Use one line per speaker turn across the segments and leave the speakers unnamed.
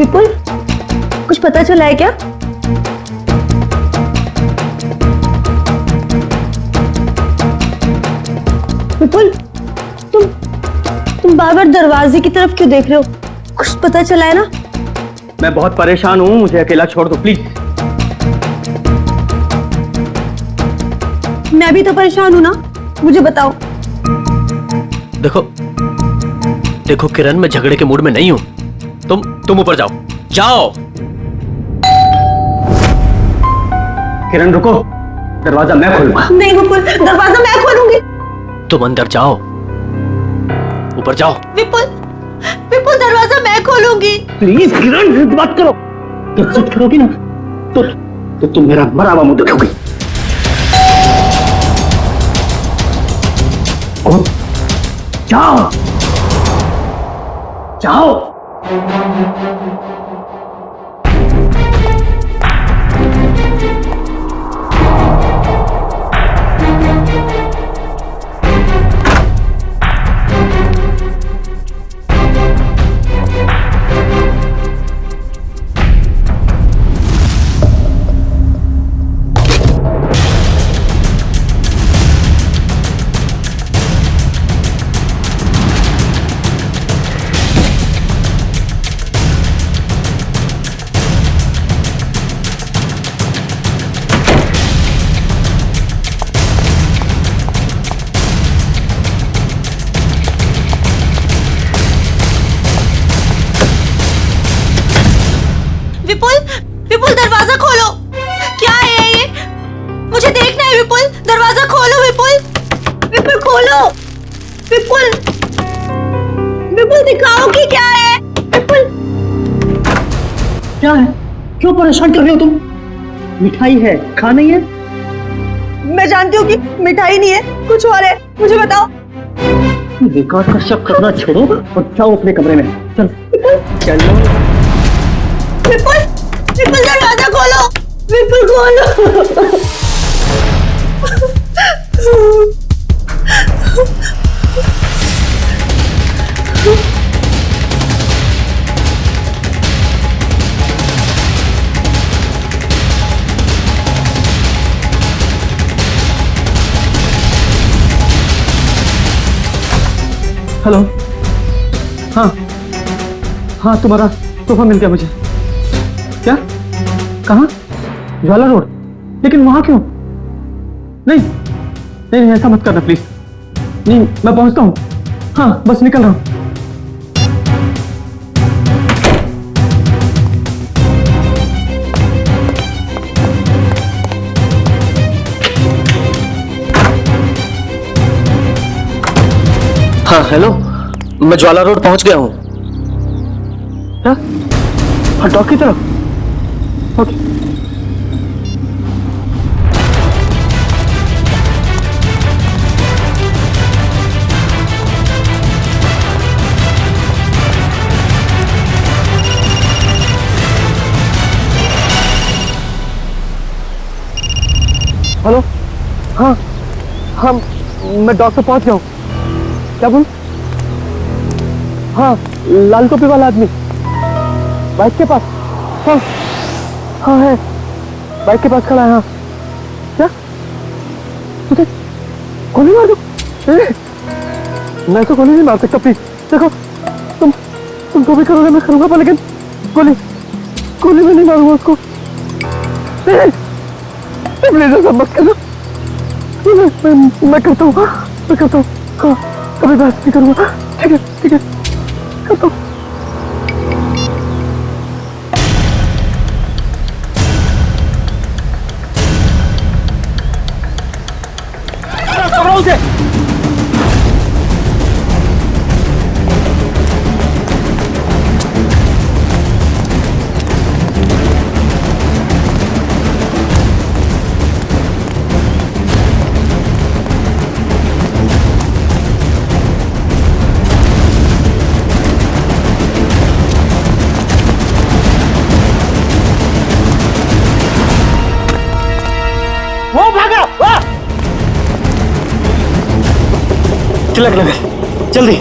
विपुल, कुछ पता चला है क्या? विपुल, तुम बार बार दरवाजे की तरफ क्यों देख रहे हो? कुछ पता चला है ना?
मैं बहुत परेशान हूँ, मुझे अकेला छोड़ दो प्लीज।
मैं भी तो परेशान हूँ ना, मुझे बताओ।
देखो किरण, मैं झगड़े के मूड में नहीं हूं। तुम ऊपर जाओ।
किरण रुको, दरवाजा मैं खोलूंगा।
नहीं विपुल, दरवाजा मैं खोलूंगी।
तुम अंदर जाओ, ऊपर जाओ।
विपुल, दरवाजा मैं खोलूंगी।
प्लीज किरण, बात करो। तुम जिद करोगी ना तो तुम मेरा मरा हुआ मुंह देखोगी। जाओ जाओ।
विपुल, दरवाजा खोलो। क्या है ये? मुझे देखना है विपुल, दरवाजा खोलो। विपुल खोलो। विपुल दिखाओ कि क्या है। विपुल,
क्या है? क्यों परेशान कर रहे हो तुम? मिठाई है, खाना ही है।
मैं जानती हूँ कि मिठाई नहीं है, कुछ और है। मुझे बताओ।
बेकार का शक करना छोड़ो और जाओ अपने कमरे में। चलो।
विपुल, दरवाजा खोलो। विपुल खोलो।
हेलो। हाँ, तुम्हारा तोहफा मिल गया मुझे। क्या? कहाँ? ज्वाला रोड। लेकिन वहां क्यों? नहीं, ऐसा मत करना प्लीज। नहीं, मैं पहुंचता हूँ। हाँ, बस निकल रहा हूँ।
हाँ हेलो, मैं ज्वाला रोड पहुंच गया हूँ।
क्या? हाँ, डॉक की तरफ। ओके। हेलो। हाँ, मैं डॉक पे पहुंच गया हूँ। क्या बोल? हाँ, लाल टोपी वाला आदमी बाइक के पास। हाँ है, बाइक के पास खड़ा है। हाँ, क्या? तुझे गोली मार दो? मैं तो गोली नहीं मार सकता प्लीज। देखो, तुम जो भी करोगे मैं करूंगा, पर लेकिन गोली में नहीं मारूंगा उसको। प्लीज ऐसा मत करना। मैं करता हूँ। हाँ, कभी बहस नहीं करूंगा। ठीक है, करता हूँ।
लगा जल्दी।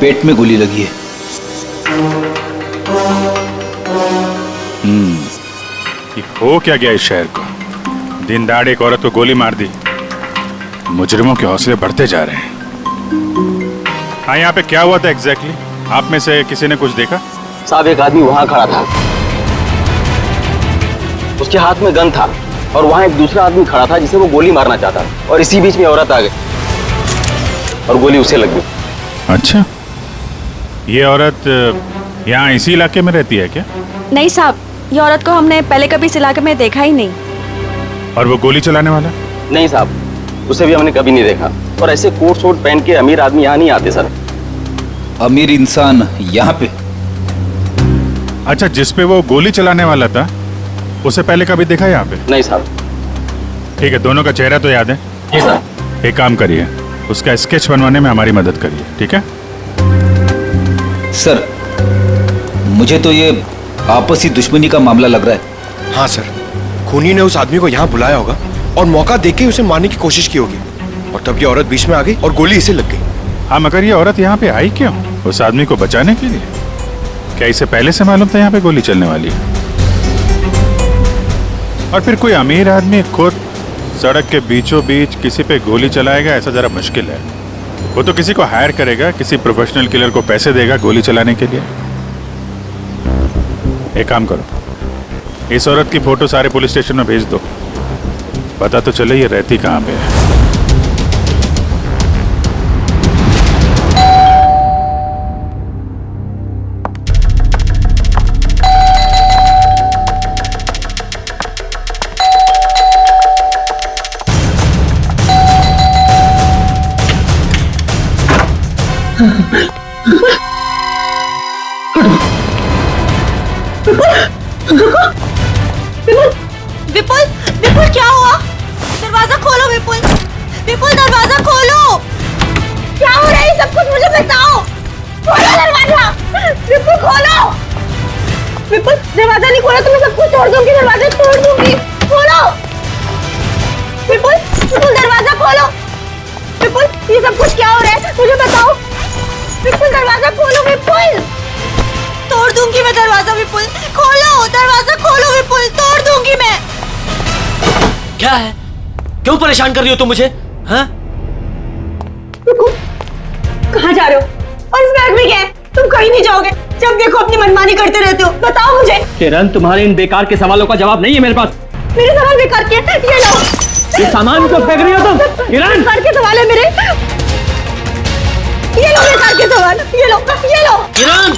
पेट में गोली लगी है।
ये हो क्या गया इस शहर को? दिन दहाड़े एक औरत को गोली मार दी। मुजरिमों के हौसले बढ़ते जा रहे हैं। हाँ, यहाँ पे क्या हुआ था एग्जैक्टली? आप में से किसी ने कुछ देखा?
साहब, एक आदमी वहां खड़ा था, उसके हाथ में गन था और वहां एक दूसरा आदमी खड़ा था जिसे वो गोली मारना चाहता था, और इसी बीच में औरत आ गई और गोली उसे लग गई।
अच्छा, ये औरत यहाँ इसी इलाके में रहती है क्या?
नहीं साहब, ये औरत को हमने पहले कभी इस इलाके में देखा ही नहीं।
और वो गोली चलाने वाला?
नहीं साहब, उसे भी हमने कभी नहीं देखा। और ऐसे कोट शोट पहन के अमीर आदमी यहाँ नहीं आते सर।
अमीर इंसान यहाँ पे?
अच्छा, जिस पे वो गोली चलाने वाला था उसे पहले कभी देखा यहाँ पे?
नहीं साहब।
ठीक है, दोनों का चेहरा तो याद है?
जी साहब।
एक काम करिए, उसका स्केच बनवाने में हमारी मदद करिए, ठीक है?
सर, मुझे तो ये आपसी दुश्मनी का मामला लग रहा है।
हाँ सर, खूनी ने उस आदमी को यहाँ बुलाया होगा और मौका देके उसे मारने की कोशिश की होगी, और तब ये औरत बीच में आ गई और गोली इसे लग गई।
हाँ, मगर ये औरत यहाँ पे आई क्यों? उस आदमी को बचाने के लिए? क्या इसे पहले से मालूम था यहाँ पे गोली चलने वाली है? और फिर कोई अमीर आदमी खुद सड़क के बीचों बीच किसी पे गोली चलाएगा, ऐसा जरा मुश्किल है। वो तो किसी को हायर करेगा, किसी प्रोफेशनल किलर को पैसे देगा गोली चलाने के लिए। एक काम करो, इस औरत की फोटो सारे पुलिस स्टेशन में भेज दो, पता तो चले ये रहती कहाँ पे है।
विपुल, विपुल क्या हुआ? दरवाजा खोलो विपुल, विपुल दरवाजा खोलो। क्या हो रहा है सब कुछ मुझे बताओ। खोलो दरवाजा, विपुल खोलो। विपुल, दरवाजा नहीं खोला तो मैं सब कुछ तोड़ दूंगी, दरवाजा तोड़ दूंगी। खोलो विपुल, विपुल दरवाजा खोलो। विपुल, ये सब कुछ क्या हो रहा है मुझे बताओ। विपुल दरवाजा खोलो, विपुल। तोड़ दूंगी मैं दरवाजा, विपुल खोलो, दरवाजा खोलो विपुल, तोड़ दूंगी मैं।
क्या है? क्यों परेशान कर रही हो तुम मुझे? हाँ?
कहाँ जा रहे हो? और इस बैग में क्या है? तुम कहीं नहीं जाओगे, जब देखो अपनी मनमानी करते रहते हो। बताओ मुझे।
किरण, तुम्हारे इन बेकार के सवालों का जवाब नहीं है मेरे पास।
मेरे सवाल बेकार के? ये लो।
ये सामान तो फेंक रही हो तुम। किरण,
बेकार के सवाल है मेरे। ये लो बेकार के सवाल, ये लो, ये लो।
किरण!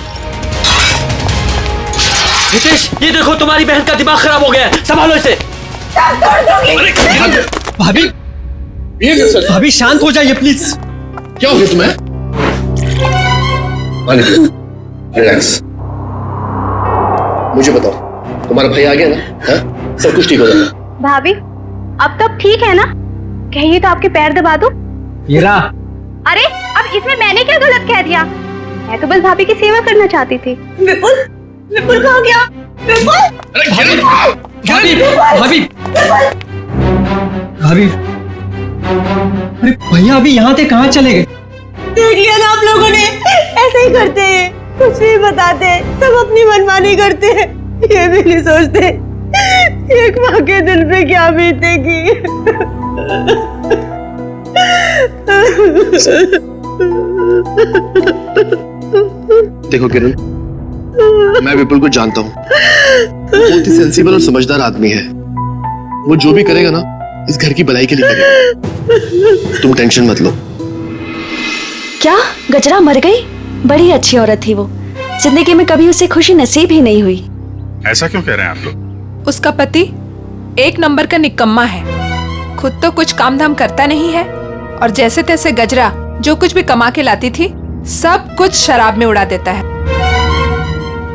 हितेश, ये देखो तुम्हारी बहन का दिमाग खराब हो गया है, संभालो इसे।
भाभी, भाभी शांत हो जाइए प्लीज।
क्या हो गया तुम्हें? रिलैक्स। मुझे बताओ, तुम्हारा भाई आ गया ना? हाँ? सब कुछ ठीक हो जाएगा।
भाभी, अब तो ठीक है ना? कहिए तो आपके पैर दबा दूं?
हीरा,
अरे अब इसमें मैंने क्या गलत कह दिया? मैं तो बस भाभी की सेवा करना चाहती थी।
विपुल, विपुल कहाँ गया? विपुल!
भाभी, भाभी, भाभी, अरे भैया अभी यहाँ से कहाँ चले गए?
देख लिया ना आप लोगों ने, ऐसे ही करते हैं, कुछ नहीं बताते, सब अपनी मनमानी करते हैं, ये भी नहीं सोचते एक माँ के दिल पे क्या बीतेगी।
देखो किरण, मैं विपुल को जानता हूँ, बहुत ही सेंसिबल और समझदार आदमी है। वो जो भी करेगा ना, इस घर की भलाई के लिए करेगा। तुम टेंशन मत लो।
क्या गजरा मर गई? बड़ी अच्छी औरत थी वो, जिंदगी में कभी उसे खुशी नसीब ही नहीं हुई।
ऐसा क्यों कह रहे हैं आप लोग?
उसका पति एक नंबर का निकम्मा है, खुद तो कुछ काम धाम करता नहीं है, और जैसे तैसे गजरा जो कुछ भी कमा के लाती थी सब कुछ शराब में उड़ा देता है।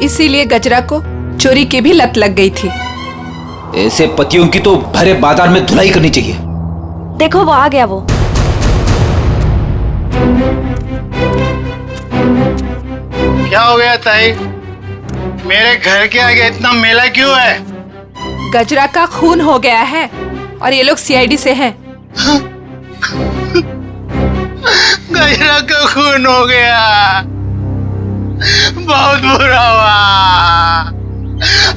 इसीलिए गजरा को चोरी की भी लत लग गई थी।
ऐसे पतियों की तो भरे बाजार में धुलाई करनी चाहिए।
देखो वो आ गया। वो
क्या हो गया ताई? मेरे घर के आगे इतना मेला क्यों है?
गजरा का खून हो गया है और ये लोग सीआईडी से हैं।
गजरा का खून हो गया। बहुत बुरा हुआ।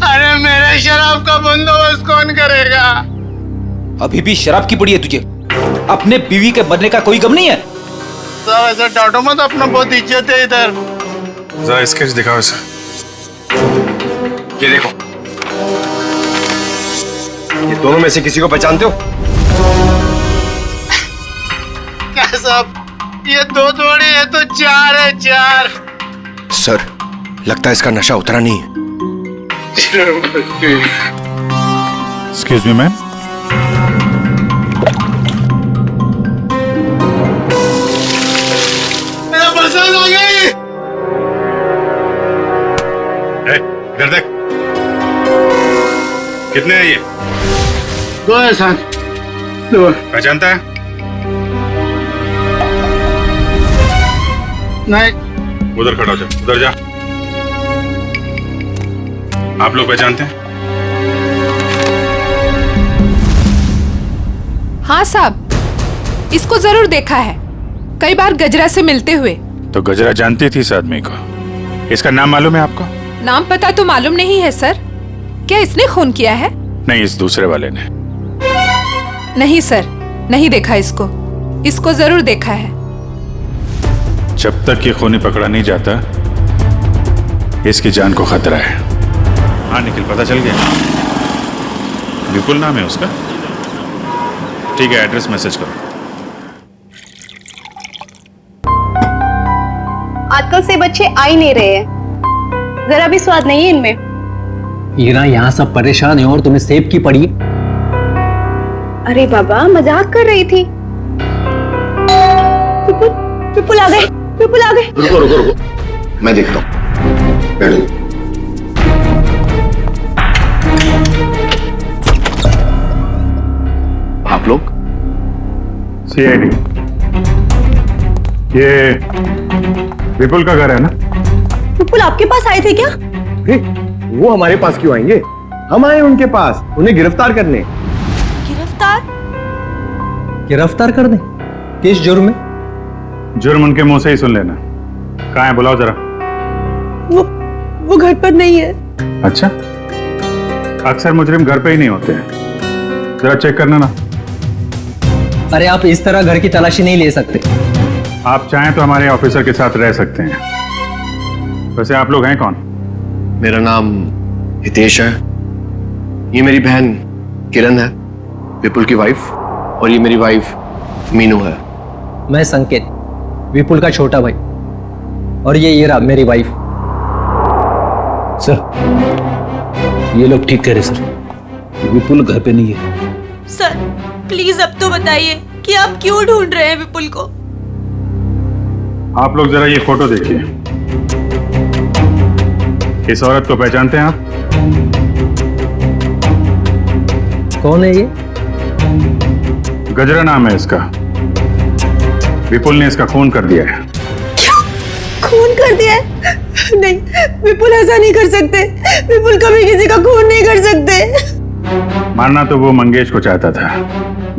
अरे मेरे शराब का बंदोबस्त कौन करेगा?
अभी भी शराब की पड़ी है तुझे? अपने बीवी के मरने का कोई गम नहीं है?
साहब ऐसा डांटो मत, अपना बहुत इज्जत है इधर।
जरा स्केच दिखाओ इसे।
ये देखो, ये दोनों में से किसी को पहचानते हो?
क्या साहब, ये 2 थोड़ी है तो 4 है, 4।
सर, लगता है इसका नशा उतरा नहीं है।
Excuse me ma'am.
मेरा बरसात आ गई।
इधर देख, कितने हैं ये?
2 है साहब, 2।
पहचानता है?
नहीं।
उधर खड़ा हो जा, उधर जा। आप लोग पहचानते हैं?
हाँ साहब, इसको जरूर देखा है, कई बार गजरा से मिलते हुए।
तो गजरा जानती थी इस आदमी को? इसका नाम मालूम है आपको?
नाम पता तो मालूम नहीं है सर। क्या इसने खून किया है?
नहीं, इस दूसरे वाले ने।
नहीं सर, नहीं देखा इसको। इसको जरूर देखा है।
जब तक ये खूनी पकड़ा नहीं जाता, इसकी जान को खतरा है। हाँ निखिल, पता चल गया? विपुल नाम है उसका? ठीक है, एड्रेस मैसेज करो।
आजकल से बच्चे आ ही नहीं रहे हैं, जरा भी स्वाद नहीं है इनमें।
हीरा, यहाँ सब परेशान है और तुम्हें सेब की पड़ी।
अरे बाबा, मजाक कर रही थी।
विपुल आ गए, विपुल आ गए।
रुको रुको रुको, मैं देखता हूँ। बैठो। आप लोग?
सीआईडी। ये विपुल का घर है ना?
विपुल आपके पास आए थे क्या?
वो हमारे पास क्यों आएंगे? हम आए उनके पास, उन्हें गिरफ्तार करने।
गिरफ्तार?
गिरफ्तार कर दे? किस जुर्म में?
जुर्म उनके मुंह से ही सुन लेना। कहाँ है, बुलाओ जरा।
वो घर पर नहीं है।
अच्छा, अक्सर मुजरिम घर पे ही नहीं होते हैं, जरा चेक करना ना।
अरे आप इस तरह घर की तलाशी नहीं ले सकते।
आप चाहें तो हमारे ऑफिसर के साथ रह सकते हैं। वैसे आप लोग हैं कौन?
मेरा नाम हितेश है, ये मेरी बहन किरण है, विपुल की वाइफ, और ये मेरी वाइफ मीनू है।
मैं संकेत, विपुल का छोटा भाई, और ये हीरा मेरी वाइफ।
सर, ये लोग ठीक कह रहे सर, विपुल घर पे नहीं है।
सर प्लीज अब तो बताइए कि आप क्यों ढूंढ रहे हैं विपुल को?
आप लोग जरा ये फोटो देखिए। इस औरत को पहचानते हैं आप?
कौन है ये?
गजरा नाम है इसका। विपुल ने इसका खून कर दिया है।
क्या? खून कर दिया है? नहीं, विपुल ऐसा नहीं कर सकते। विपुल कभी किसी का खून नहीं कर सकते।
मारना तो वो मंगेश को चाहता था,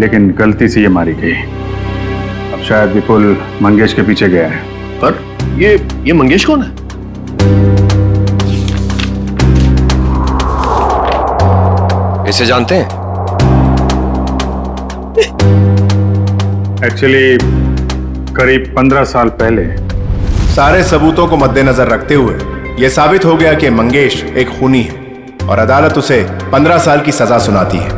लेकिन गलती से ये मारी गई। अब शायद विपुल मंगेश के पीछे गया है।
पर ये मंगेश कौन है?
इसे जानते हैं?
एक्चुअली करीब 15 साल पहले।
सारे सबूतों को मद्देनजर रखते हुए यह साबित हो गया कि मंगेश एक खूनी है और अदालत उसे 15 साल की सजा सुनाती है।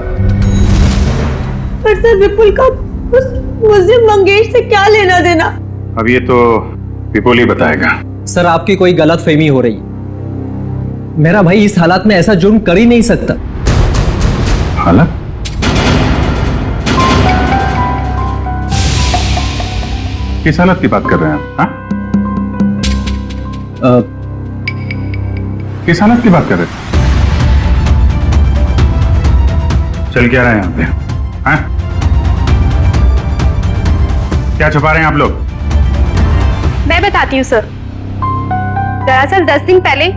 पर सर विपुल का उस मुझे मंगेश से क्या लेना देना?
अब ये तो विपुल ही बताएगा।
सर आपकी कोई गलतफहमी हो रही। मेरा भाई इस हालात में ऐसा जुर्म कर ही नहीं सकता।
हालत? किस हालत की बात कर रहे हैं आप? हाँ? किस हालत की बात कर रहे हैं? चल क्या रहे हैं यहाँ पे? हाँ? क्या छुपा रहे हैं आप लोग?
मैं बताती हूँ सर। दरअसल 10 दिन पहले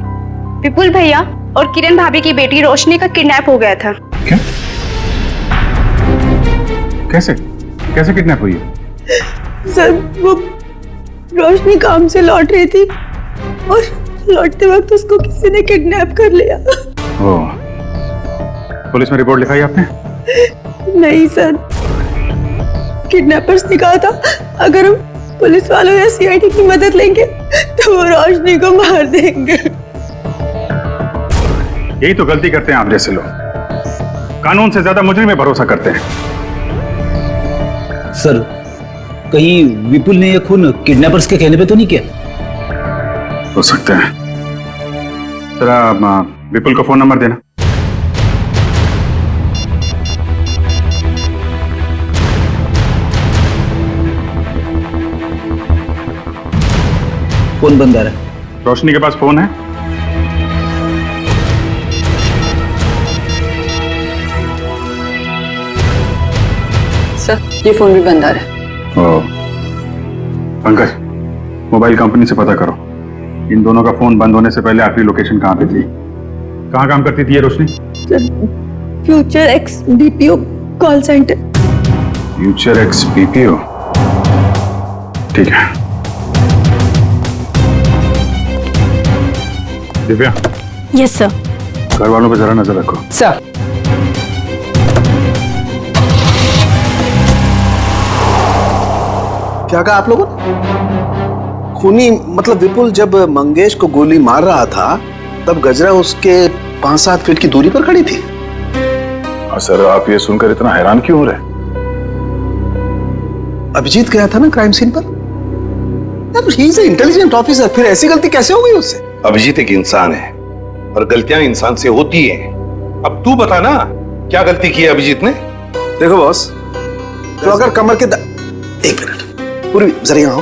विपुल भैया और किरण भाभी की बेटी रोशनी का किडनैप हो गया था।
क्या? कैसे किडनैप हुई है?
सर वो रोशनी काम से लौट रही थी, और लौटते वक्त उसको किसी ने किडनैप कर लिया।
ओ, पुलिस में रिपोर्ट लिखाई आपने?
नहीं सर, किडनैपर्स ने कहा था अगर हम पुलिस वालों या सीआईडी की मदद लेंगे तो वो रोशनी को मार देंगे।
यही तो गलती करते हैं आप जैसे लोग, कानून से ज्यादा मुजरिम में भरोसा करते हैं।
सर, कहीं विपुल ने यह खून किडनैपर्स के कहने पे तो नहीं किया?
हो सकता है। जरा विपुल को फोन नंबर देना।
फोन बंद आ रहा है।
रोशनी के पास फोन है?
सर, ये फोन भी बंद आ रहा है।
ओ, पंकज, मोबाइल कंपनी से पता करो इन दोनों का फोन बंद होने से पहले आखिरी लोकेशन कहाँ पे थी। कहाँ काम करती थी ये Roshni?
Sir, future X BPO call centre.
Future X BPO, ठीक है। दिव्या।
Yes sir.
घर वालों पे जरा नजर रखो।
सर।
क्या कहा आप लोगों ने? खूनी मतलब विपुल जब मंगेश को गोली मार रहा था तब गजरा उसके 5-7 फीट की दूरी पर खड़ी थी।
सर, आप ये सुनकर इतना हैरान क्यों हो रहे?
अभिजीत गया था ना क्राइम सीन पर। ही इज इंटेलिजेंट ऑफिसर, फिर ऐसी गलती कैसे हो गई उससे?
अभिजीत एक इंसान है और गलतियां इंसान से होती हैं। अब तू बता ना, क्या गलती की है अभिजीत ने?
देखो बॉस, तो अगर कमर के एक मिनट पूरी जरा यहाँ आओ।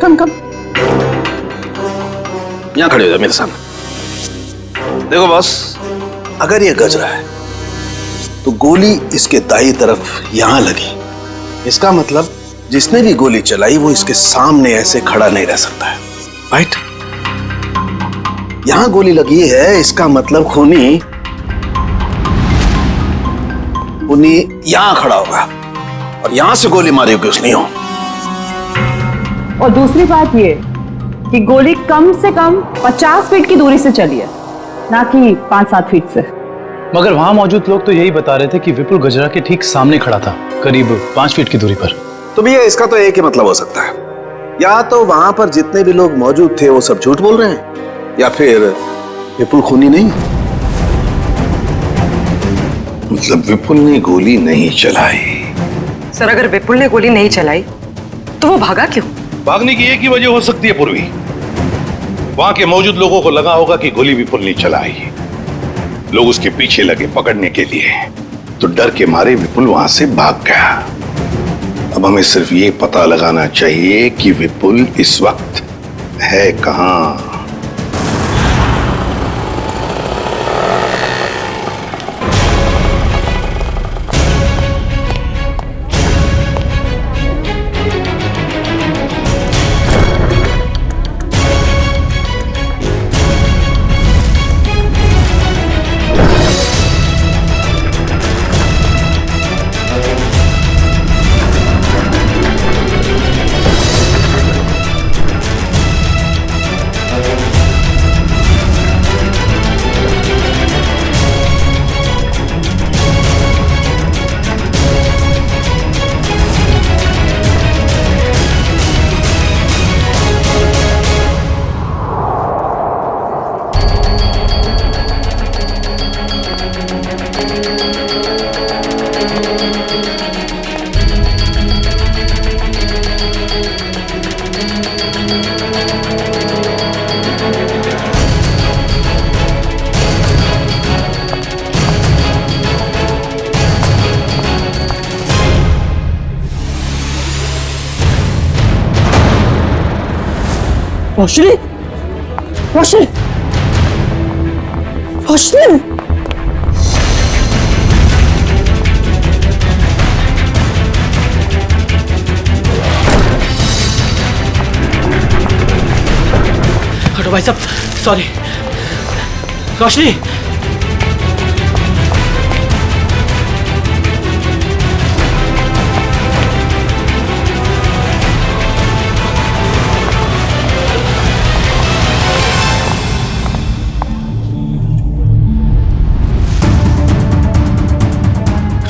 कम यहाँ खड़े हो जाओ मेरे सामने। देखो बॉस, अगर ये गजरा है तो गोली इसके दाई तरफ यहां लगी, इसका मतलब जिसने भी गोली चलाई वो इसके सामने ऐसे खड़ा नहीं रह सकता है, राइट? यहां गोली लगी है, इसका मतलब खूनी यहां खड़ा होगा और यहां से गोली मारी होगी उसने।
और दूसरी बात ये कि गोली कम से कम 50 फीट की दूरी से चली है, ना कि 5-7 फीट से।
मगर वहां मौजूद लोग तो यही बता रहे थे कि विपुल गजरा के ठीक सामने खड़ा था, करीब 5 फीट की दूरी पर।
तो भैया इसका तो एक ही मतलब हो सकता है, या तो वहां पर जितने भी लोग मौजूद थे वो सब झूठ बोल रहे हैं, या फिर विपुल खूनी नहीं।
मतलब विपुल ने गोली नहीं चलाई?
सर, अगर विपुल ने गोली नहीं चलाई तो वो भागा क्यों?
भागने की एक ही वजह हो सकती है पूर्वी, वहां के मौजूद लोगों को लगा होगा कि गोली विपुल ने चलाई। लोग उसके पीछे लगे पकड़ने के लिए, तो डर के मारे विपुल वहां से भाग गया। अब हमें सिर्फ ये पता लगाना चाहिए कि विपुल इस वक्त है कहां।
रोशनी, रोशनी, रोशनी।
हटो भाई साहब, सॉरी। रोशनी,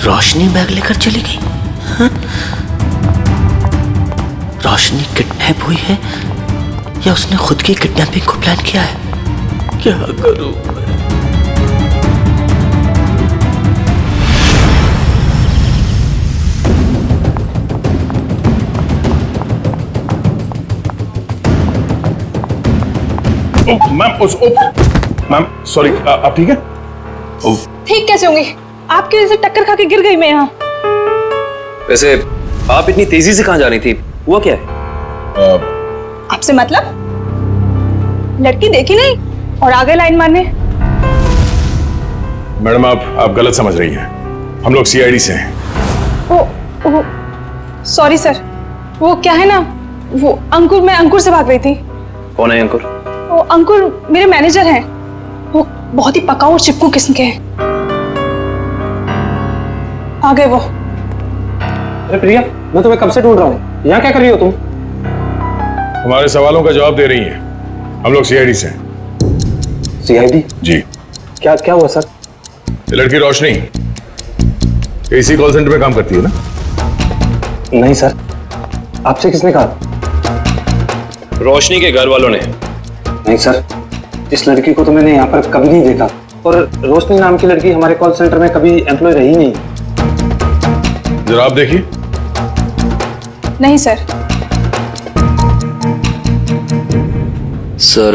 रोशनी बैग लेकर चली गई? हाँ? रोशनी किडनैप हुई है या उसने खुद की किडनैपिंग को प्लान किया है? क्या करूं मैं?
मैम सॉरी, आप ठीक है?
ठीक कैसे होंगी? आपकी वजह से टक्कर खा के गिर गई मैं यहाँ।
वैसे आप इतनी तेजी से कहाँ जा रही थी? हुआ क्या है?
आपसे मतलब? लड़की देखी नहीं और आगे लाइन मारने।
मैडम आप गलत समझ रही हैं। हम लोग सीआईडी से हैं।
ओ सॉरी सर। वो क्या है ना, वो अंकुर, मैं अंकुर से भाग रही थी।
कौन है अंकुर?
वो अंकुर मेरे मैनेजर हैं। वो बहुत ही पकाऊ और चिपकू किस्म के हैं। आ गए वो।
अरे प्रिया, मैं तुम्हें कब से ढूंढ रहा हूँ। यहाँ क्या कर रही हो तुम?
हमारे सवालों का जवाब दे रही हैं। हम लोग सीआईडी से हैं।
सीआईडी?
जी।
क्या क्या हुआ सर?
ये लड़की रोशनी एसी कॉल सेंटर में काम करती है ना?
नहीं सर, आपसे किसने कहा?
रोशनी के घर वालों ने।
नहीं सर, इस लड़की को तो मैंने यहाँ पर कभी नहीं देखा और रोशनी नाम की लड़की हमारे कॉल सेंटर में कभी एम्प्लॉय रही नहीं।
जरा आप देखिए।
नहीं सर।
सर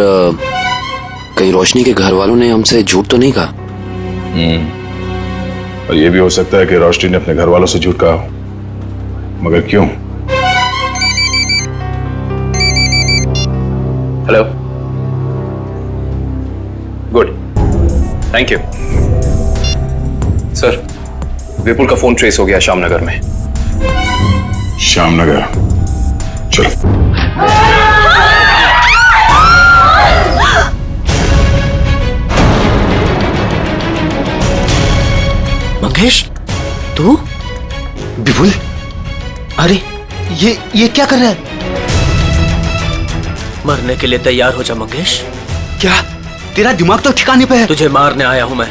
कहीं रोशनी के घर वालों ने हमसे झूठ तो नहीं कहा?
और ये भी हो सकता है कि रोशनी ने अपने घर वालों से झूठ कहा हो, मगर क्यों?
Hello, good, thank you sir. Vipul का फोन ट्रेस हो गया श्यामनगर में।
श्यामनगर? चलो।
मंगेश, तू?
विपुल, अरे ये क्या कर रहा है?
मरने के लिए तैयार हो जा मंगेश।
क्या तेरा दिमाग तो ठिकाने पे है?
तुझे मारने आया हूं मैं।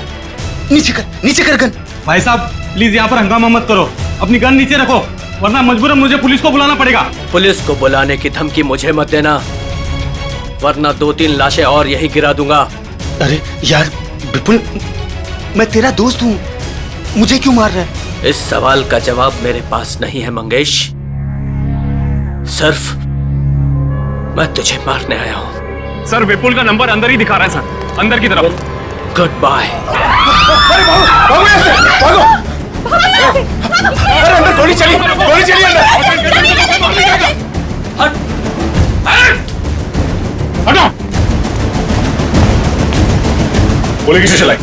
नीचे कर गन।
भाई साहब प्लीज यहाँ पर हंगामा मत करो, अपनी गन नीचे रखो, वरना मजबूरन मुझे पुलिस को बुलाना पड़ेगा।
पुलिस को बुलाने की धमकी मुझे मत देना, वरना 2-3 लाशें और यही गिरा दूंगा।
अरे यार विपुल, मैं तेरा दोस्त हूँ, मुझे क्यों मार रहा है?
इस सवाल का जवाब मेरे पास नहीं है मंगेश। सिर्फ मैं तुझे मारने आया हूँ।
सर विपुल का नंबर अंदर ही दिखा रहा है सर, अंदर की तरफ।
Goodbye.
अरे भागो यहाँ से, भागो। अरे अंदर गोली चली अंदर। हटो। गोली किसे चलाई?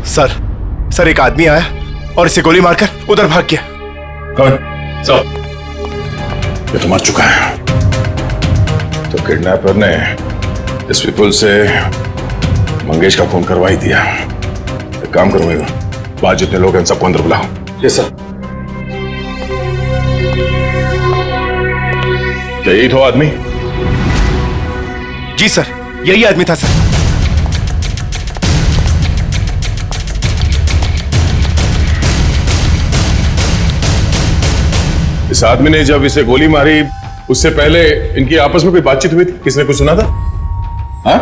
सर एक आदमी आया और इसे गोली मारकर उधर भाग गया।
कौन? ये तो मर चुका है। तो किडनैपर ने इस विपुल से मंगेश का खून करवा ही दिया। एक काम करूंगा, बाद जितने लोग हैं सबको अंदर बुलाओ।
Yes sir.
क्या यही तो आदमी?
जी सर, यही आदमी था सर।
इस आदमी ने जब इसे गोली मारी उससे पहले इनकी आपस में कोई बातचीत हुई थी? किसने कुछ सुना था? हाँ?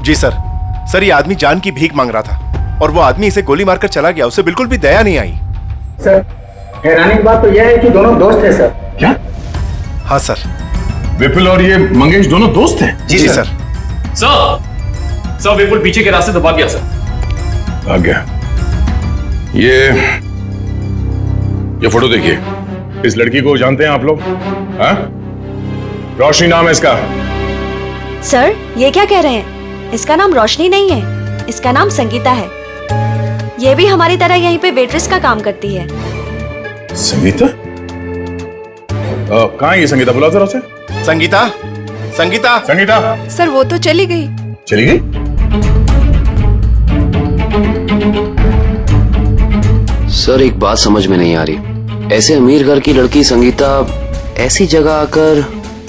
जी सर ये आदमी जान की भीख मांग रहा था और वो आदमी इसे गोली मारकर चला गया। उसे बिल्कुल भी दया नहीं आई।
सर हैरानी की बात तो यह है कि दोनों दोस्त हैं सर।
क्या?
हाँ सर।
विपुल और ये मंगेश दोनों दोस्त हैं?
जी सर।
सर विपुल पीछे के रास्ते से भाग गया सर।
भाग गया? ये फोटो देखिए। इस लड़की को जानते हैं आप लोग? हाँ? रोशनी नाम है इसका।
सर ये क्या कह रहे हैं? इसका नाम रोशनी नहीं है, इसका नाम संगीता है। ये भी हमारी तरह यहीं पे वेट्रेस का काम करती है।
संगीता? कहाँ है ये संगीता? बुलाओ जरा उसे। संगीता।
सर वो तो चली गई।
चली गई?
सर एक बात समझ में नहीं आ रही, ऐसे अमीर घर की लड़की संगीता ऐसी जगह आकर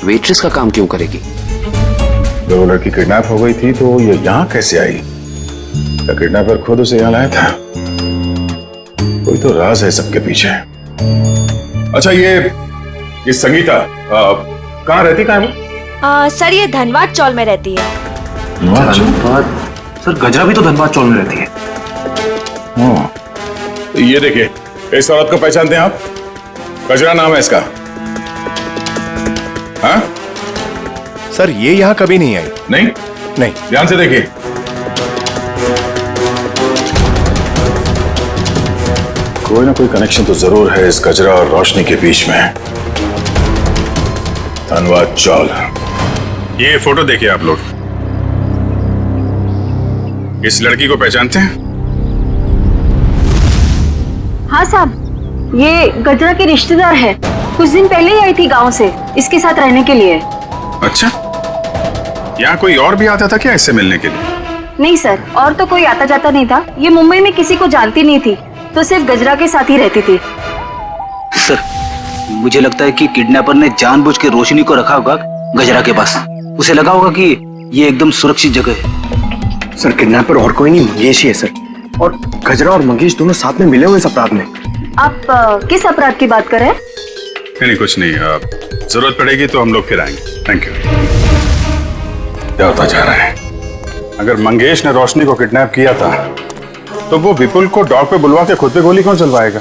वेट्रेस का काम क्यों करेगी?
जब वो लड़की किडनैप हो गई थी तो ये यहाँ कैसे आई? क्या किडनैपर खुद उसे यहाँ लाया था? कोई तो राज है सबके पीछे। अच्छा ये संगीता कहाँ रहती, कहाँ है वो?
सर ये धनबाद चौल में रहती है।
धनबाद? सर गजरा भी तो धनबाद चौल में रहती है।
ये देखिए, इस औरत को पहचानते हैं आप? गजरा नाम है इसका। हाँ
सर ये यहाँ कभी नहीं आई।
नहीं
नहीं,
ध्यान से देखिए। कोई ना कोई कनेक्शन तो जरूर है इस गजरा और रोशनी के बीच में। धनबाद चौल।
ये फोटो देखिए आप लोग, इस लड़की को पहचानते हैं?
हाँ साहब, ये गजरा की रिश्तेदार है। कुछ दिन पहले ही आई थी गांव से इसके साथ रहने के लिए।
अच्छा, यहाँ कोई और भी आता था क्या इससे मिलने के लिए?
नहीं सर, और तो कोई आता जाता नहीं था। ये मुंबई में किसी को जानती नहीं थी, तो सिर्फ गजरा के साथ ही रहती थी।
सर मुझे लगता है कि किडनैपर ने जानबूझ के रोशनी को रखा होगा गजरा के पास। उसे लगा होगा कि ये एकदम सुरक्षित जगह है।
सर किडनैपर और कोई नहीं, मंगेश ही है सर। और गजरा और मंगेश दोनों साथ में मिले हुए इस अपराध में।
आप किस अपराध की बात कर रहे हैं?
नहीं कुछ नहीं, जरूरत पड़ेगी तो हम लोग फिर आएंगे। Thank you. क्या होता जा रहा है? अगर मंगेश ने रोशनी को किडनैप किया था तो वो विपुल को डॉग पे बुलवा के खुद पे गोली कौन चलवाएगा?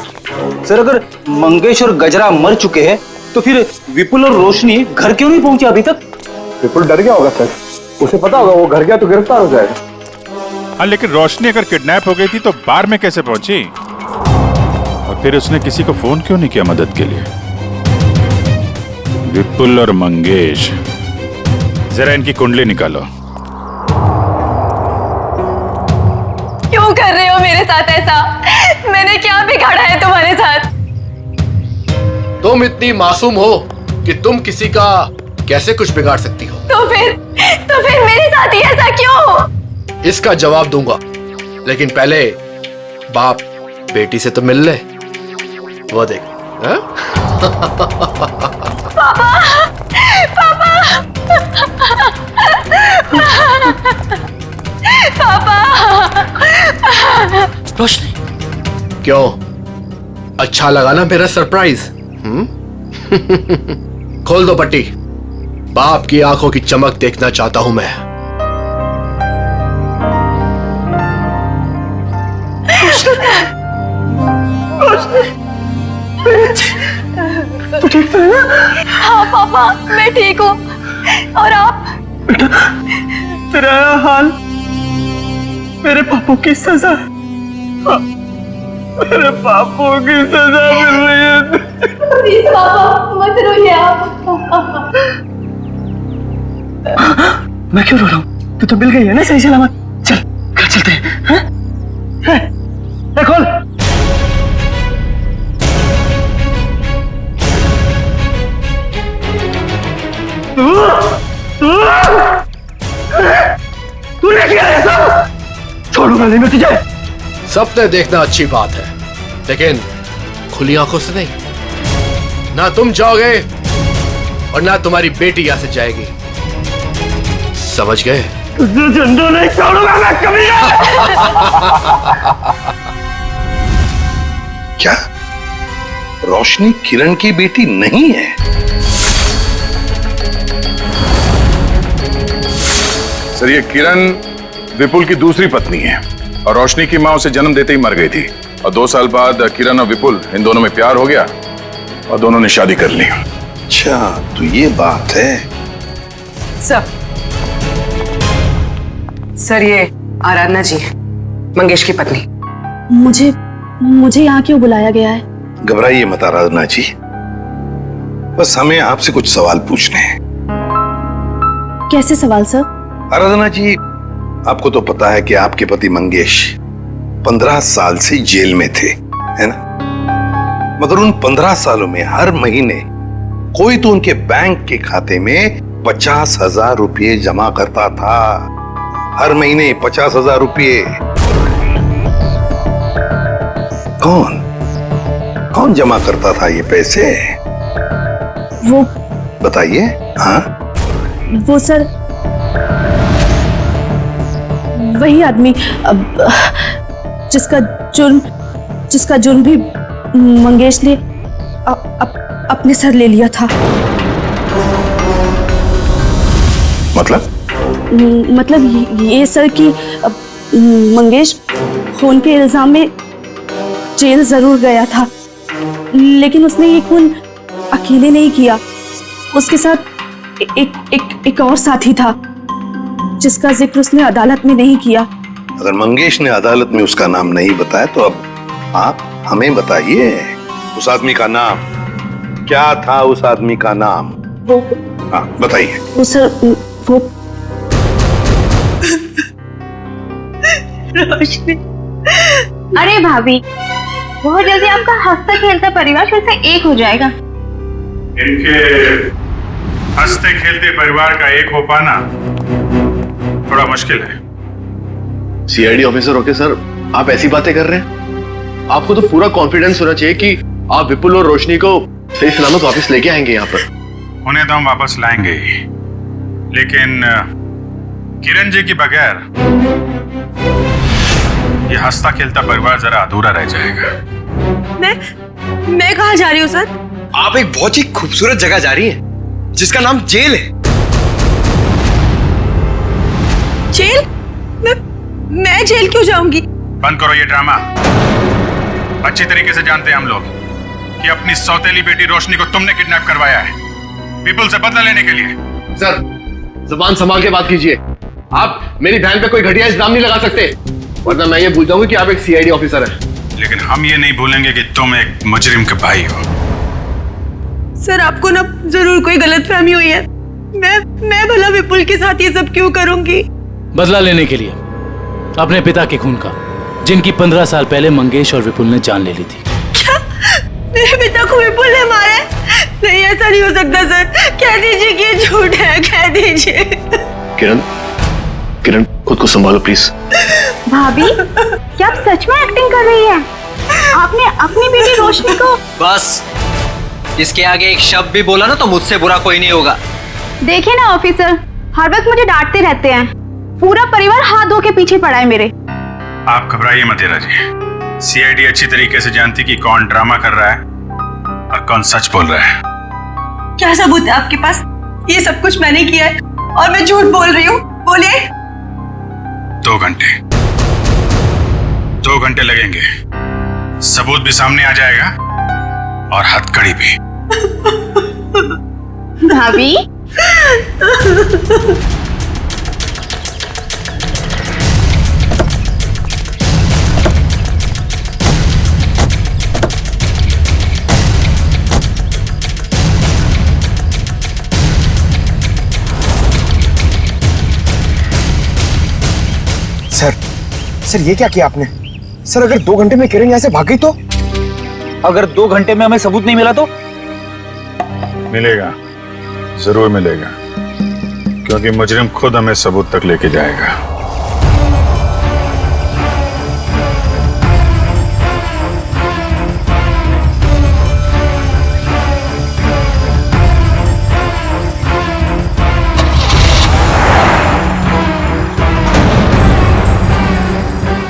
सर अगर मंगेश और गजरा मर चुके हैं तो फिर विपुल और रोशनी घर क्यों नहीं पहुंचे अभी तक?
विपुल डर गया होगा सर, उसे पता होगा वो घर गया तो गिरफ्तार हो जाएगा।
हाँ लेकिन रोशनी अगर किडनैप हो गई थी तो बार में कैसे पहुंची? और फिर उसने किसी को फोन क्यों नहीं किया मदद के लिए? विपुल और मंगेश, जरा इनकी कुंडली निकालो।
क्यों कर रहे हो मेरे साथ ऐसा? मैंने क्या बिगाड़ा है तुम्हारे साथ?
तुम इतनी मासूम हो कि तुम किसी का कैसे कुछ बिगाड़ सकती हो?
तो फिर मेरे साथ ही ऐसा क्यों?
इसका जवाब दूंगा, लेकिन पहले बाप बेटी से तो मिल ले। वो देख।
पापा, पापा, पापा।
रोशनी,
क्यों, अच्छा लगा ना मेरा सरप्राइज? खोल दो पट्टी। बाप की आंखों की चमक देखना चाहता हूं मैं।
तू ठीक है ना?
हाँ पापा, मैं ठीक हूँ। और आप?
तेरा हाल मेरे पापों की सजा। मेरे पापों की सजा मिल रही है।
प्लीज पापा मत रोइए आप।
मैं क्यों रो रहा हूँ? तू तो मिल गई है ना सही सलामत। चल घर चलते हैं। खोल। तूने किया है सब? छोड़ूंगा नहीं मैं तुझे।
सपने देखना अच्छी बात है, लेकिन खुली आंखों से नहीं। ना तुम जाओगे और ना तुम्हारी बेटी यहां से जाएगी, समझ गए?
तुझे जिंदा नहीं छोड़ूंगा मैं कभी।
क्या रोशनी किरण की बेटी नहीं है? सर ये किरण विपुल की दूसरी पत्नी है और रोशनी की मां उसे जन्म देते ही मर गई थी। और 2 साल बाद किरण और विपुल इन दोनों में प्यार हो गया और दोनों ने शादी कर ली। अच्छा तो ये बात है।
सर ये आराधना जी, मंगेश की पत्नी।
मुझे यहाँ क्यों बुलाया गया है?
घबराइए मत आराधना जी, बस हमें आपसे कुछ सवाल पूछने हैं।
कैसे सवाल सर?
आराधना जी, आपको तो पता है कि आपके पति मंगेश 15 साल से जेल में थे, है ना? मगर उन 15 सालों में हर महीने कोई तो उनके बैंक के खाते में 50,000 रुपये जमा करता था। हर महीने 50,000 रुपये। कौन जमा करता था ये पैसे?
वो
बताइए। हाँ
वो सर वही आदमी जिसका जुर्म
जिसका जुर्म भी मंगेश ने अपने सर ले लिया था। मतलब ये सर कि मंगेश खून के इल्जाम में जेल जरूर गया था, लेकिन उसने ये खून अकेले नहीं किया। उसके साथ एक और साथी था जिसका जिक्र उसने अदालत में नहीं किया।
अगर मंगेश ने अदालत में उसका नाम नहीं बताया तो अब आप हमें बताइए उस आदमी का नाम क्या था। उस आदमी का नाम हाँ बताइए।
वो सर वो
रोशनी। अरे भाभी, बहुत जल्दी आपका हंसता खेलता परिवार फिर से एक हो जाएगा।
इनके हंसते खेलते परिवार का एक हो पाना थोड़ा मुश्किल है।
सीआईडी ऑफिसर होके सर आप ऐसी बातें कर रहे हैं? आपको तो पूरा कॉन्फिडेंस होना चाहिए कि आप विपुल और रोशनी को सही सलामत वापस लेके आएंगे यहाँ पर।
उन्हें तो हम वापस लाएंगे ही, लेकिन किरण जी के बगैर ये हंसता खेलता परिवार जरा अधूरा रह जाएगा।
मैं कहाँ जा रही हूँ सर?
आप एक बहुत ही खूबसूरत जगह जा रही हैं जिसका नाम जेल है।
जेल? मैं जेल क्यों जाऊंगी?
बंद करो ये ड्रामा। अच्छी तरीके से जानते हैं हम लोग कि अपनी सौतेली बेटी रोशनी को तुमने किडनैप करवाया है विपुल से बदला लेने के लिए।
सर जुबान संभाल के बात कीजिए। आप मेरी बहन पे कोई घटिया इल्जाम नहीं लगा सकते, वरना मैं ये भूल जाऊंगी कि आप एक सीआईडी ऑफिसर हैं।
लेकिन हम ये नहीं भूलेंगे कि तुम एक मुजरिम के भाई हो।
सर आपको ना जरूर कोई गलतफहमी हुई है। मैं भला विपुल के साथ ये सब क्यों करूंगी?
बदला लेने के लिए अपने पिता के खून का, जिनकी 15 साल पहले मंगेश और विपुल ने जान ले ली थी।
क्या मेरे पिता को विपुल ने मारा है? नहीं, ऐसा नहीं हो सकता सर। कह दीजिए कि ये झूठ है, कह दीजिए।
किरण खुद को संभालो प्लीज।
भाभी, क्या आप सच में एक्टिंग कर रही हैं? आपने अपनी बेटी रोशनी को।
बस इसके आगे एक शब्द भी बोला ना तो मुझसे बुरा कोई नहीं होगा।
देखिए ना ऑफिसर, हर वक्त मुझे डांटते रहते हैं। पूरा परिवार हाथ धो के पीछे पड़ा है मेरे।
आप घबराइए मत हीरा जी। सीआईडी अच्छी तरीके से जानती कि कौन ड्रामा कर रहा है और कौन सच बोल रहा है।
क्या सबूत है आपके पास? ये सब कुछ मैंने किया है और मैं झूठ बोल रही हूँ? बोलिए।
2 घंटे 2 घंटे लगेंगे। सबूत भी सामने आ जाएगा और हथकड़ी भी।
भाभी
सर ये क्या किया आपने? सर अगर 2 घंटे में किरण यहाँ से भाग गई तो? अगर 2 घंटे में हमें सबूत नहीं मिला तो?
मिलेगा, जरूर मिलेगा, क्योंकि मुजरिम खुद हमें सबूत तक लेके जाएगा।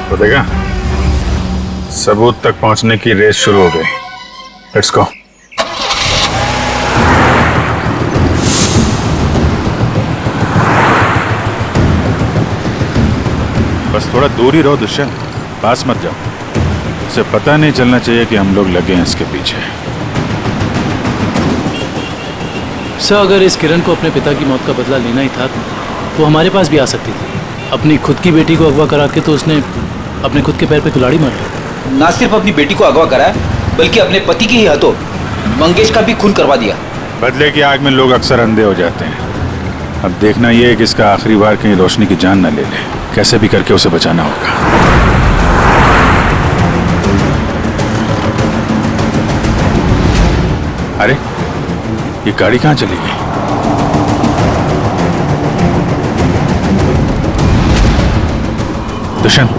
तो देखा, सबूत तक पहुंचने की रेस शुरू हो गई। Let's go. बस थोड़ा दूर ही रहो दुष्यंत, पास मत जाओ। उसे पता नहीं चलना चाहिए कि हम लोग लगे हैं इसके पीछे।
सर अगर इस किरण को अपने पिता की मौत का बदला लेना ही था तो हमारे पास भी आ सकती थी। अपनी खुद की बेटी को अगवा करा के तो उसने अपने खुद के पैर पे कुल्हाड़ी मार ली।
ना सिर्फ अपनी बेटी को अगवा कराया बल्कि अपने पति के ही हाथों मंगेश का भी खून करवा दिया।
बदले की आग में लोग अक्सर अंधे हो जाते हैं। अब देखना यह है कि इसका आखिरी बार कहीं रोशनी की जान न ले ले। कैसे भी करके उसे बचाना होगा। अरे ये गाड़ी कहाँ चली गई? दुष्यंत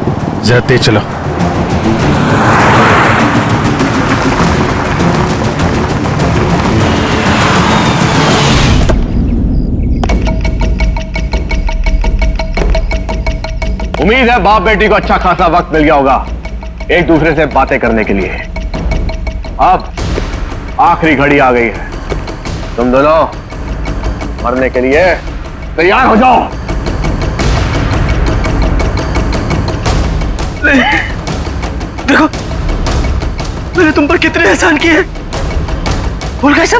जरा तेज चलो।
उम्मीद है बाप बेटी को अच्छा खासा वक्त मिल गया होगा। एक दूसरे से बातें करने के लिए। अब आखिरी घड़ी आ गई है, तुम दोनों मरने के लिए तैयार हो जाओ।
देखो मैंने तुम पर कितने एहसान किए और कैसा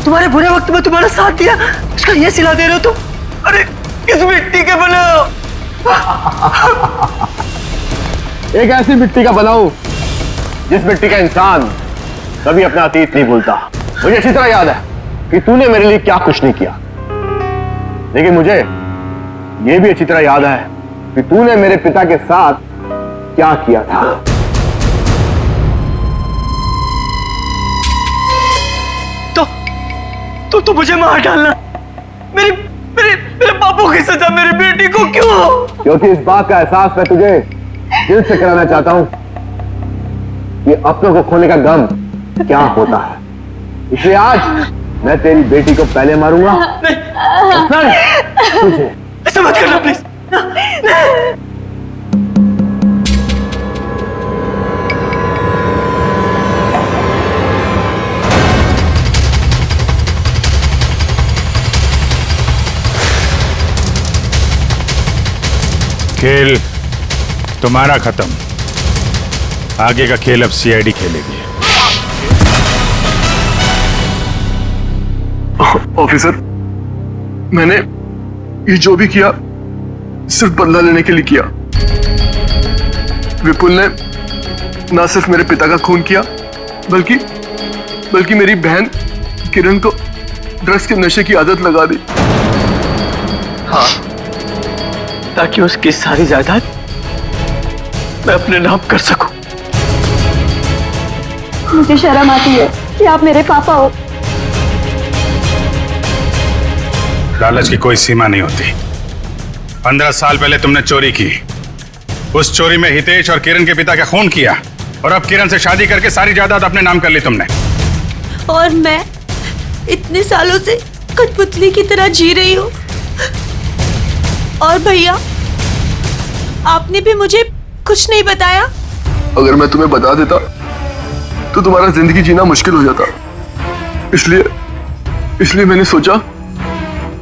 तुम्हारे बुरे वक्त में तुम्हारा साथ दिया, इसका ये सिला दे रहे हो तुम। अरे किस मिट्टी के बने हो?
एक ऐसी मिट्टी का बनाऊं जिस मिट्टी का इंसान कभी अपना अतीत नहीं भूलता। मुझे अच्छी तरह याद है कि तूने मेरे लिए क्या कुछ नहीं किया, लेकिन मुझे यह भी अच्छी तरह याद है कि तूने मेरे पिता के साथ क्या किया था।
तो मुझे मार डालना, मेरे मेरे मेरे बापू की सजा मेरी बेटी को क्यों?
क्योंकि इस बात का एहसास मैं तुझे दिल से कराना चाहता हूं कि अपनों को खोने का गम क्या होता है। इसलिए आज मैं तेरी बेटी को पहले मारूंगा, तुझे।
ऐसा मत करना प्लीज।
खेल तुम्हारा खत्म, आगे का खेल अब सीआईडी खेलेगी।
ऑफिसर, मैंने ये जो भी किया सिर्फ बदला लेने के लिए किया। विपुल ने ना सिर्फ मेरे पिता का खून किया बल्कि मेरी बहन किरण को ड्रग्स के नशे की आदत लगा दी।
हाँ, ताकि उसकी सारी जायदाद मैं अपने नाम कर सकूं।
मुझे शर्म आती है कि आप मेरे पापा हो।
लालच की कोई सीमा नहीं होती। 15 साल पहले तुमने चोरी की, उस चोरी में हितेश और किरण के पिता का खून किया, और अब किरण से शादी करके सारी जायदाद अपने नाम कर ली तुमने।
और मैं इतने सालों से कठपुतली की तरह जी रही हूँ। और भैया, आपने भी मुझे कुछ नहीं बताया।
अगर मैं तुम्हें बता देता तो तुम्हारा जिंदगी जीना मुश्किल हो जाता। इसलिए मैंने सोचा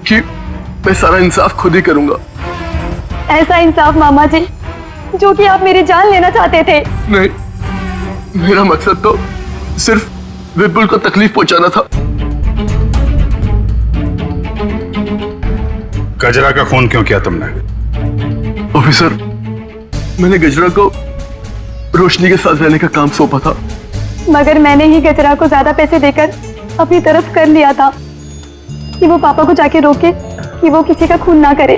कि मैं सारा इंसाफ खुद ही करूंगा।
ऐसा इंसाफ मामा जी जो कि आप मेरी जान लेना चाहते थे।
नहीं, मेरा मकसद तो सिर्फ विपुल को तकलीफ पहुंचाना था।
गजरा का खून क्यों किया तुमने?
ऑफिसर, मैंने गजरा को रोशनी के साथ रहने का काम सौंपा था,
मगर मैंने ही गजरा को ज्यादा पैसे देकर अपनी तरफ कर लिया था कि वो पापा को जाके रोके कि वो किसी का खून ना करे।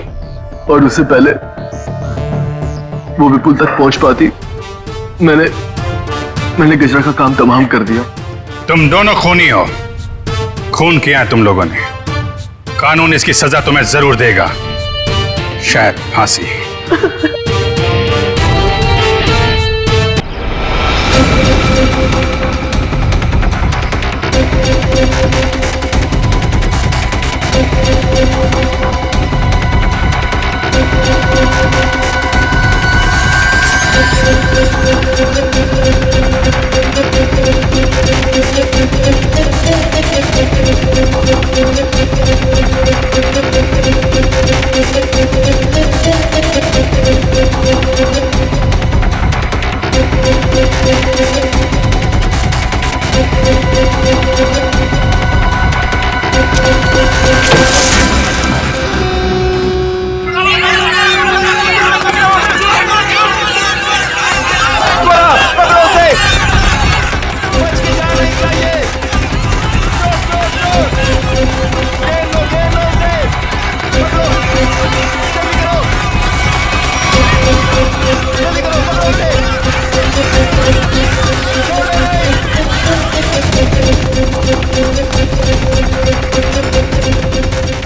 और उससे पहले वो विपुल तक पहुंच पाती, मैंने गजरा का काम तमाम कर दिया।
तुम दोनों खूनी हो, खून किया तुम लोगों ने। कानून इसकी सजा तुम्हें जरूर देगा, शायद फांसी।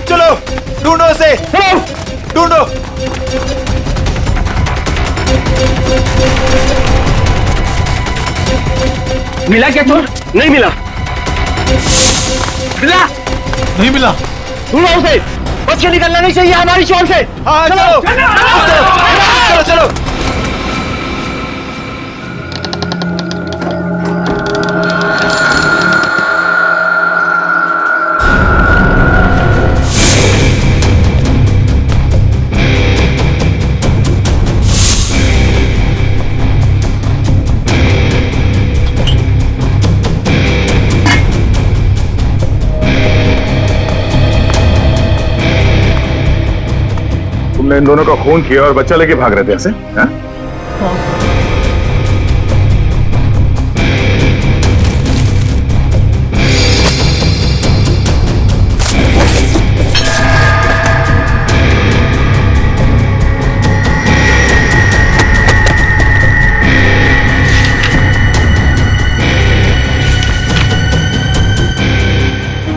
चलो ढूंढो उसे, ढूंढो।
मिला क्या चोर? नहीं मिला। मिला?
नहीं मिला।
ढूंढो उसे, बच के निकलना नहीं चाहिए हमारी शोर से।
हाँ, चलो चलो चलो, चलो।
तुमने इन दोनों का खून किया और बच्चा लेके भाग रहे थे ऐसे? हाँ?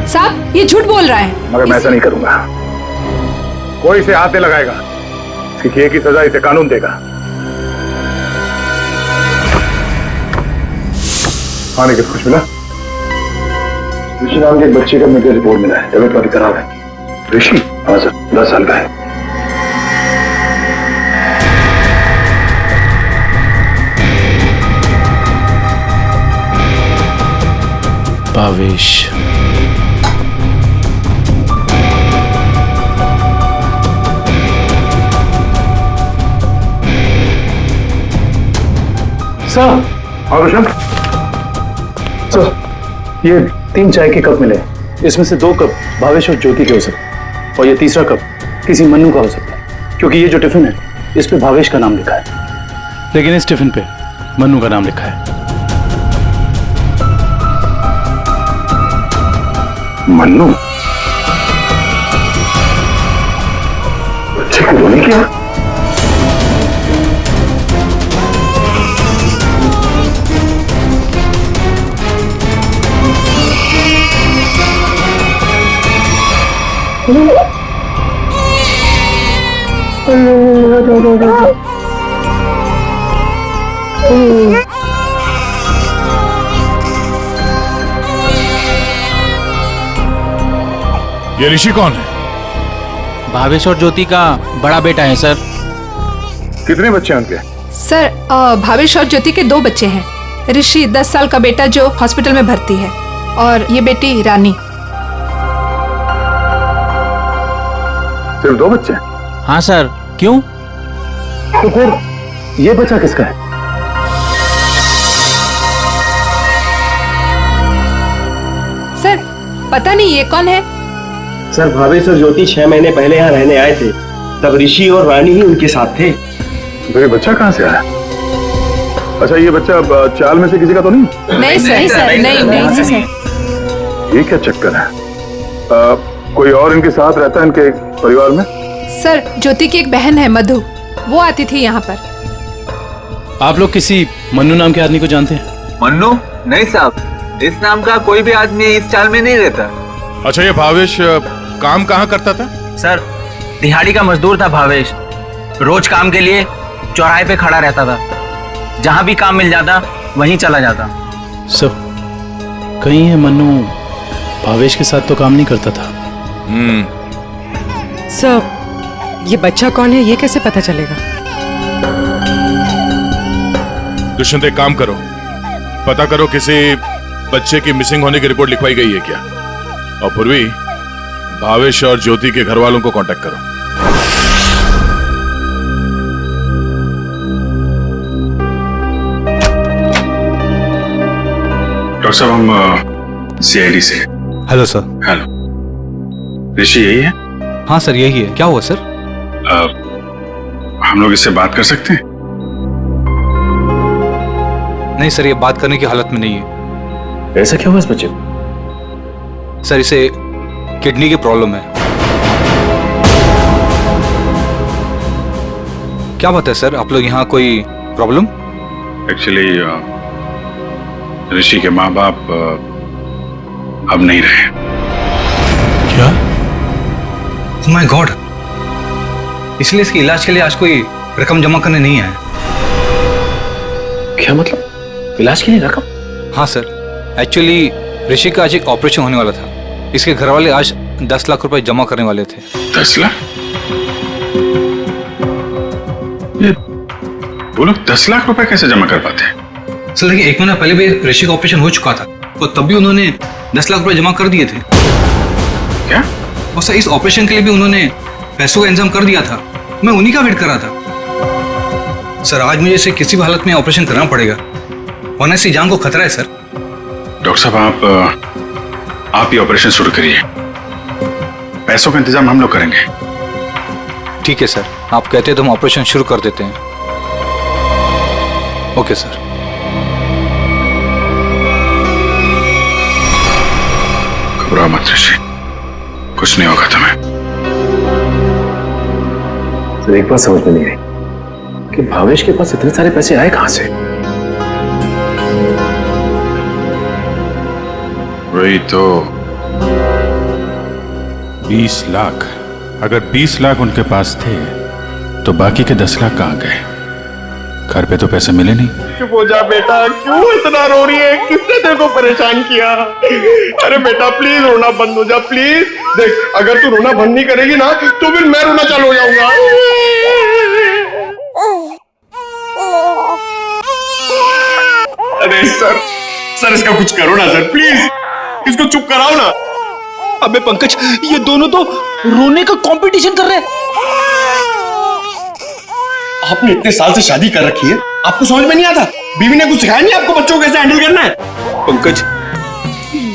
साहब ये झूठ बोल रहा है।
मगर मैं ऐसा नहीं करूंगा। कोई इसे हाथ नहीं लगाएगा। इसकी एक ही सजा इसे कानून देगा। आने के कुछ मिला? ऋषि नाम के एक बच्चे का मेडिकल रिपोर्ट मिला है। तबीयत काफी खराब है। ऋषि? हाँ सर, 10 साल का है।
भावेश।
सर, और रोशन?
सर, ये 3 चाय के कप मिले। इसमें से 2 कप भावेश और ज्योति के हो सकते हैं और ये तीसरा कप किसी मन्नू का हो सकता है, क्योंकि ये जो टिफिन है इस पे भावेश का नाम लिखा है।
लेकिन इस टिफिन पे मन्नू का नाम लिखा है।
मन्नू? बच्चे को रोने क्या?
ये ऋषि कौन है?
भावेश और ज्योति का बड़ा बेटा है सर।
कितने बच्चे हैं उनके?
सर भावेश और ज्योति के 2 बच्चे हैं। ऋषि 10 साल का बेटा जो हॉस्पिटल में भर्ती है और ये बेटी रानी।
सिर्फ 2 बच्चे?
हाँ सर। क्यों?
तो फिर ये बच्चा किसका है?
सर पता नहीं ये कौन है।
सर भावेश और ज्योति 6 महीने पहले यहाँ रहने आए थे, तब ऋषि और रानी ही उनके साथ थे।
तो ये बच्चा कहाँ से आया? अच्छा, ये बच्चा चाल में से किसी का तो नहीं?
नहीं सर, नहीं सर।
ये क्या चक्कर है? कोई और इनके साथ रहता है इनके परिवार में?
सर ज्योति की एक बहन है मधु, वो आती थी यहाँ पर।
आप लोग किसी मन्नू नाम के आदमी को जानते हैं?
मन्नू? नहीं साहब, इस नाम का कोई भी आदमी इस चाल में नहीं रहता।
अच्छा, ये भावेश काम कहाँ करता था?
सर दिहाड़ी का मजदूर था भावेश। रोज काम के लिए चौराहे पे खड़ा रहता था। जहां भी काम मिल जाता वहीं चला जाता।
सर कहीं है मन्नू भावेश के साथ तो काम नहीं करता था।
सर ये बच्चा कौन है ये कैसे पता चलेगा?
दुष्यंत एक काम करो, पता करो किसी बच्चे की मिसिंग होने की रिपोर्ट लिखवाई गई है क्या, और पूर्वी भावेश और ज्योति के घर वालों को कांटेक्ट करो।
डॉक्टर साहब, हम सीआईडी से।
Hello sir.
हेलो, ऋषि यही है?
हाँ सर यही है। क्या हुआ सर?
हम लोग इससे बात कर सकते हैं?
नहीं सर, ये बात करने की हालत में नहीं है।
ऐसा क्या हुआ इस बच्चे को?
सर इसे किडनी की प्रॉब्लम है। क्या बात है सर, आप लोग यहाँ कोई प्रॉब्लम?
एक्चुअली ऋषि के माँ बाप अब नहीं रहे।
क्या? ओह माय गॉड, इसलिए इसके इलाज के लिए आज कोई रकम जमा करने नहीं आया।
क्या मतलब? इलाज के लिए रकम?
हाँ सर, एक्चुअली ऋषि का आज एक ऑपरेशन होने वाला था। इसके घर वाले आज 10 लाख रुपए जमा करने वाले थे।
10 लाख? ये वो लोग 10 लाख रुपए कैसे जमा कर पाते हैं?
सर देखिए, 1 महीना पहले भी ऋषि का ऑपरेशन हो चुका था और तब भी उन्होंने 10 लाख रुपए जमा कर दिए थे।
क्या?
और सर इस ऑपरेशन के लिए भी उन्होंने पैसों का इंतजाम कर दिया था। मैं उन्हीं का वेट कर रहा था। सर आज मुझे इसे किसी भी हालत में ऑपरेशन करना पड़ेगा, वरना इसकी जान को खतरा है सर।
डॉक्टर साहब, आप ये ऑपरेशन शुरू करिए, पैसों का इंतजाम हम लोग करेंगे।
ठीक है सर, आप कहते हैं तो हम ऑपरेशन शुरू कर देते हैं। Okay sir.
घबराओ मत ऋषि, कुछ नहीं होगा तुम्हें।
सर एक बात समझ में नहीं आई कि भावेश के पास इतने सारे पैसे आए कहां से?
वही तो 20 लाख। अगर 20 लाख उनके पास थे तो बाकी के 10 लाख कहां गए? घर पे तो पैसे मिले नहीं।
चुप हो जा बेटा, क्यों इतना रो रही है? किसने तेरे को परेशान किया? अरे बेटा प्लीज रोना बंद हो जा प्लीज। देख अगर तू रोना बंद नहीं करेगी ना तो फिर मैं रोना चालू हो जाऊंगा। अरे सर इसका कुछ करो ना सर, प्लीज इसको चुप कराओ ना।
अबे पंकज, ये दोनों तो रोने का कंपटीशन कर रहे हैं।
आपने इतने साल से शादी कर रखी है, आपको समझ में नहीं आता? बीवी ने कुछ सिखाया नहीं आपको बच्चों को कैसे हैंडल करना है?
पंकज,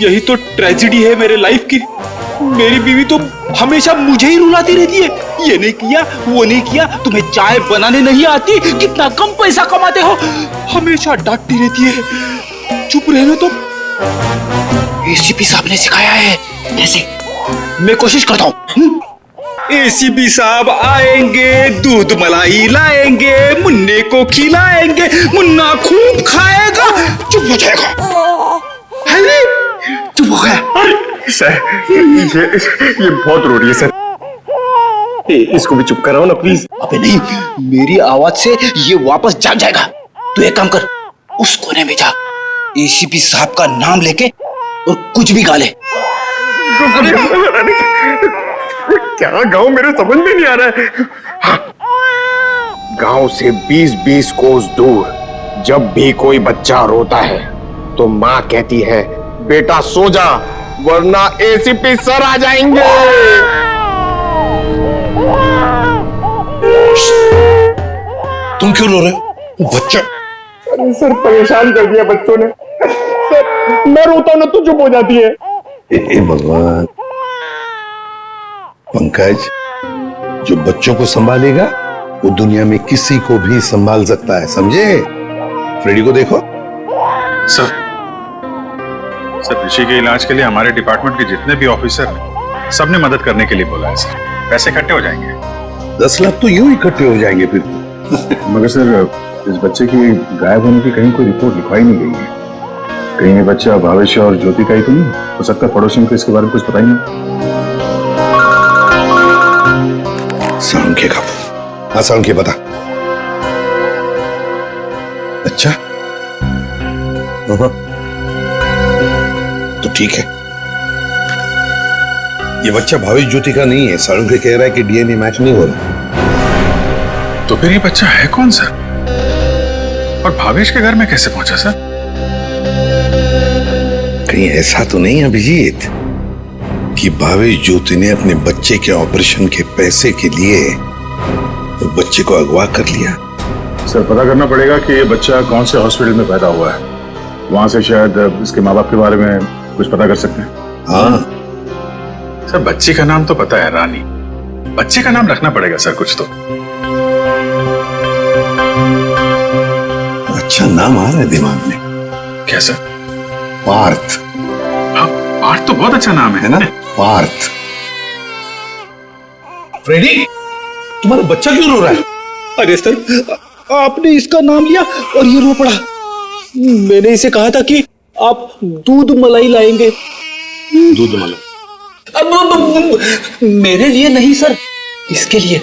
यही तो ट्रेजेडी है मेरे लाइफ की। मेरी बीवी तो हमेशा मुझे ही रुलाती रहती है, ये नहीं किया वो नहीं किया, तुम्हें चाय बनाने नहीं आती, कितना कम पैसा कमाते हो, हमेशा डांटती रहती है। चुप रहना तो। एसीपी साहब ने सिखाया है। कैसे? मैं कोशिश करता हूँ। एसीपी साहब आएंगे, दूध मलाई लाएंगे, मुन्ने को खिलाएंगे, मुन्ना खूब खाएगा, चुप हो जाएगा। चुप हो गया।
सर ये बहुत रो रही है सर, इसको भी चुप कराओ ना प्लीज।
अबे नहीं, मेरी आवाज से ये वापस जाग जाएगा। तू एक काम कर, उस कोने में जा, एसीपी साहब का नाम लेके और कुछ भी गा ले।
क्या गाँव मेरे समझ में नहीं आ रहा है। गांव से 20-20 कोस दूर जब भी कोई बच्चा रोता है तो माँ कहती है बेटा सो जा वरना एसीपी सर आ जाएंगे।
तुम क्यों रो रहे हो? बच्चा।
अरे सर परेशान कर दिया बच्चों ने। सर मैं रोता हूं ना तो चुप हो जाती है।
हे भगवान। पंकज, जो बच्चों को संभालेगा वो दुनिया में किसी को भी संभाल सकता है, समझे? फ्रेडी को देखो।
सर ऋषि के इलाज के लिए हमारे डिपार्टमेंट के जितने भी ऑफिसर हैं, सबने मदद करने के लिए बोला है सर। पैसे इकट्ठे हो जाएंगे।
10 लाख तो यूं इकट्ठे हो जाएंगे फिर।
मगर सर इस बच्चे की गायब होने की कहीं कोई रिपोर्ट लिखवाई नहीं गई है। कहीं ये बच्चा भावेश और ज्योति का ही तो नहीं हो सकता? पड़ोसियों को इसके बारे में कुछ पता ही नहीं।
सालुंखे का। हाँ सालुंखे बता। अच्छा तो ठीक है, ये बच्चा भावेश ज्योति का नहीं है। सालुंखे कह रहा है कि डीएनए मैच नहीं हो रहा।
तो फिर ये बच्चा है कौन सा? और भावेश के घर में कैसे पहुंचा सर?
कहीं ऐसा तो नहीं अभिजीत कि भावेश ज्योति ने अपने बच्चे के ऑपरेशन के पैसे के लिए बच्चे को अगवा कर लिया?
सर पता करना पड़ेगा कि ये बच्चा कौन से हॉस्पिटल में पैदा हुआ है, वहां से शायद इसके माँ बाप के बारे में कुछ पता कर सकते हैं।
हाँ
सर बच्ची का नाम तो पता है रानी, बच्चे का नाम रखना पड़ेगा सर कुछ तो।
अच्छा नाम आ रहा है दिमाग में।
क्या सर?
पार्थ।
हाँ पार्थ तो बहुत अच्छा नाम है ना।
पार्थ। फ्रेडी, तुम्हारा बच्चा क्यों रो रहा है?
अरे सर, आपने इसका नाम लिया और ये रो पड़ा। मैंने इसे कहा था कि आप दूध मलाई लाएंगे।
दूध मलाई?
अब मेरे लिए नहीं सर, इसके लिए।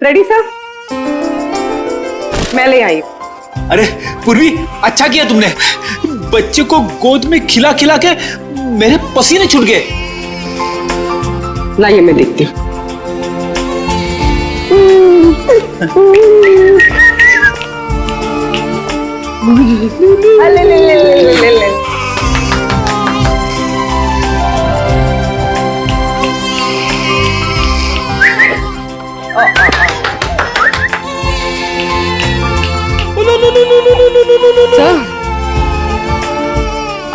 रेडी सर, मैं ले आई।
अरे पूर्वी, अच्छा किया तुमने। बच्चे को गोद में खिला खिला के मेरे पसीने छूट गए।
लाइए मैं देखती हूँ। ले। सर,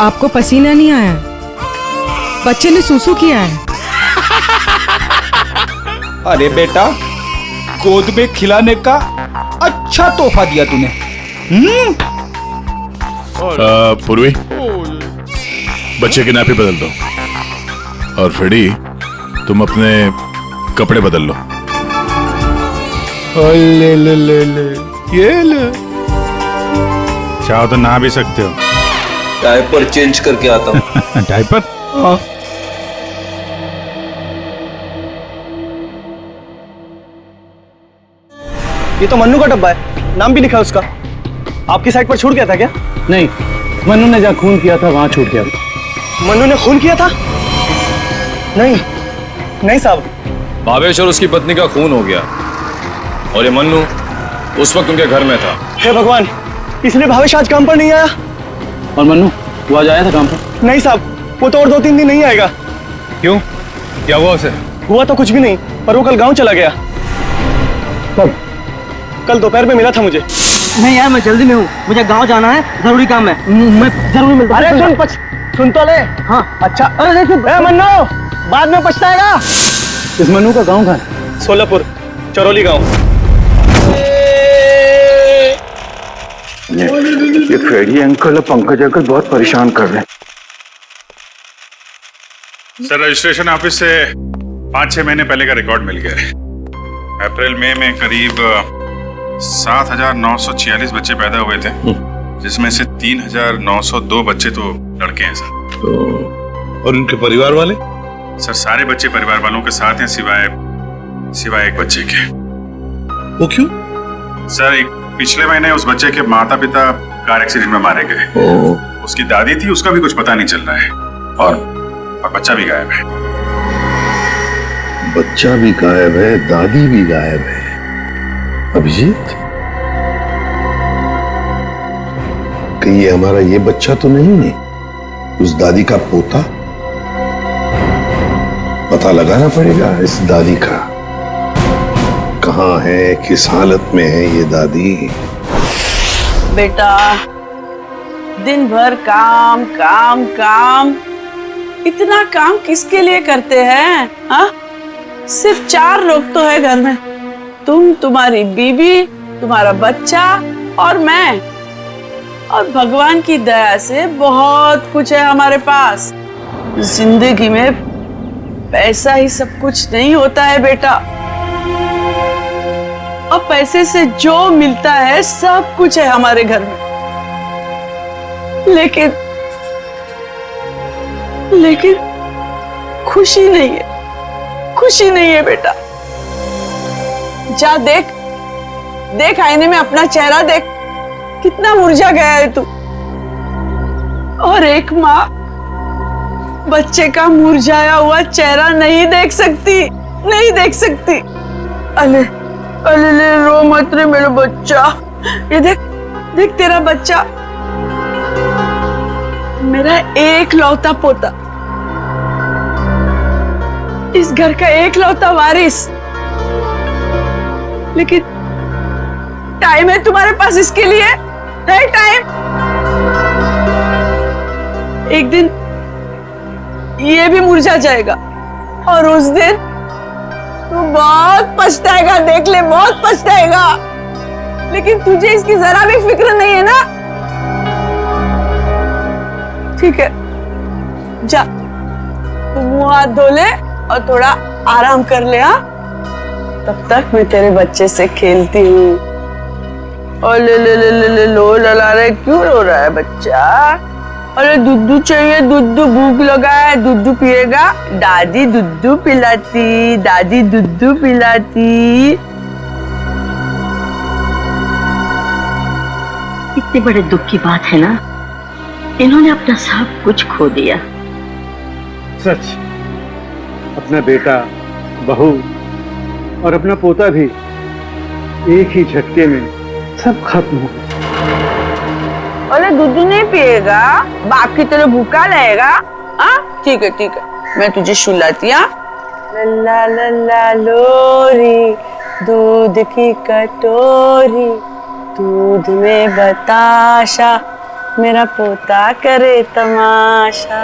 आपको पसीना नहीं आया, बच्चे ने सूसू किया है।
अरे बेटा, गोद में खिलाने का अच्छा तोहफा दिया तूने।
पूर्वी, बच्चे की नापी बदल दो और फ्रेडी तुम अपने कपड़े बदल लो।
ले ले ले ले ये ले।
चाहो तो नहा भी सकते हो।
डायपर चेंज करके आता हूँ।
डायपर?
हाँ।
ये तो मन्नू का डब्बा है, नाम भी लिखा है उसका। आपकी साइड पर छूट गया था क्या?
नहीं, मन्नू ने जहाँ खून किया था वहां छूट गया।
मन्नू ने खून किया था? नहीं नहीं साहब।
भावेश और उसकी पत्नी का खून हो गया और ये मन्नू उस वक्त उनके घर में था।
हे भगवान, इसलिए भावेश आज काम पर नहीं आया।
और मन्नू वो आज आया था काम पर?
नहीं साहब, वो तो और 2-3 दिन नहीं आएगा।
क्यों, क्या हुआ उसे?
हुआ तो कुछ भी नहीं, पर वो कल गांव चला गया।
कब?
कल दोपहर में मिला था मुझे।
नहीं यार, मैं जल्दी में हूँ, मुझे गांव जाना है, जरूरी काम है, मैं जरूर मिलता हूँ।
अरे सुन तो ले। हाँ अच्छा। अरे देख मन्नू, बाद में पछताएगा।
इस मन्नू का गांव कहाँ है?
सोलापुर, चरौली गांव।
ये फ्रेडी अंकल और पंकज अंकल बहुत परेशान कर रहे हैं।
सर, रजिस्ट्रेशन ऑफिस से 5-6 महीने पहले का रिकॉर्ड मिल गया है। अप्रैल मई में करीब 7,946 बच्चे पैदा हुए थे, जिसमें से 3,902 बच्चे तो लड़के हैं सर।
और उनके परिवार वाले?
सर, सारे बच्चे परिवार वालों के साथ हैं सिवाय एक बच्चे के।
वो क्यों?
सर, पिछले महीने उस बच्चे के माता पिता कार एक्सीडेंट में मारे गए। उसकी दादी थी, उसका भी कुछ पता नहीं चल रहा है, और बच्चा भी गायब है।
बच्चा भी गायब है, दादी भी गायब है। अभिजीत, कहीं ये हमारा ये बच्चा तो नहीं है, उस दादी का पोता? पता लगाना पड़ेगा इस दादी का, कहाँ है, किस हालत में है ये दादी।
बेटा, दिन भर काम काम काम, इतना काम किसके लिए करते हैं? हाँ, सिर्फ 4 लोग तो है घर में, तुम, तुम्हारी बीवी, तुम्हारा बच्चा और मैं। और भगवान की दया से बहुत कुछ है हमारे पास। जिंदगी में पैसा ही सब कुछ नहीं होता है बेटा, और पैसे से जो मिलता है सब कुछ है हमारे घर में। लेकिन खुशी नहीं है, खुशी नहीं है बेटा। जा देख आईने में अपना चेहरा देख, कितना मुरझा गया है तू। और एक माँ बच्चे का मुरझाया हुआ चेहरा नहीं देख सकती, नहीं देख सकती। अले अले ले, रो मत रे मेरा बच्चा। ये देख तेरा बच्चा, मेरा एक लौता पोता, इस घर का एक लौता वारिस। लेकिन टाइम है तुम्हारे पास इसके लिए? है टाइम? एक दिन ये भी मुरझा जाएगा, और उस दिन तू बहुत पछताएगा, देख ले, बहुत पछताएगा। लेकिन तुझे इसकी जरा भी फिक्र नहीं है ना? ठीक है, जा तू मुंह हाथ धो ले और थोड़ा आराम कर ले। हाँ, तब तक मैं तेरे बच्चे से खेलती हूँ। और ले लो लला रहे, क्यों रो रहा है बच्चा? अरे दूध चाहिए, दूध, भूख लगा है, दूध पिएगा? दादी दूध पिलाती, दादी दूध पिलाती।
इतने बड़े दुख की बात है ना, इन्होंने अपना सब कुछ खो दिया।
सच, अपना बेटा, बहू और अपना पोता भी एक ही झटके में सब खत्म हो गया।
अरे दूध नहीं पिएगा, बाकी तेरे भूखा रहेगा। हाँ ठीक है, मैं तुझे सुलाती। लल्ला लल्ला लोरी, दूध की कटोरी, दूध में बताशा, मेरा पोता करे तमाशा।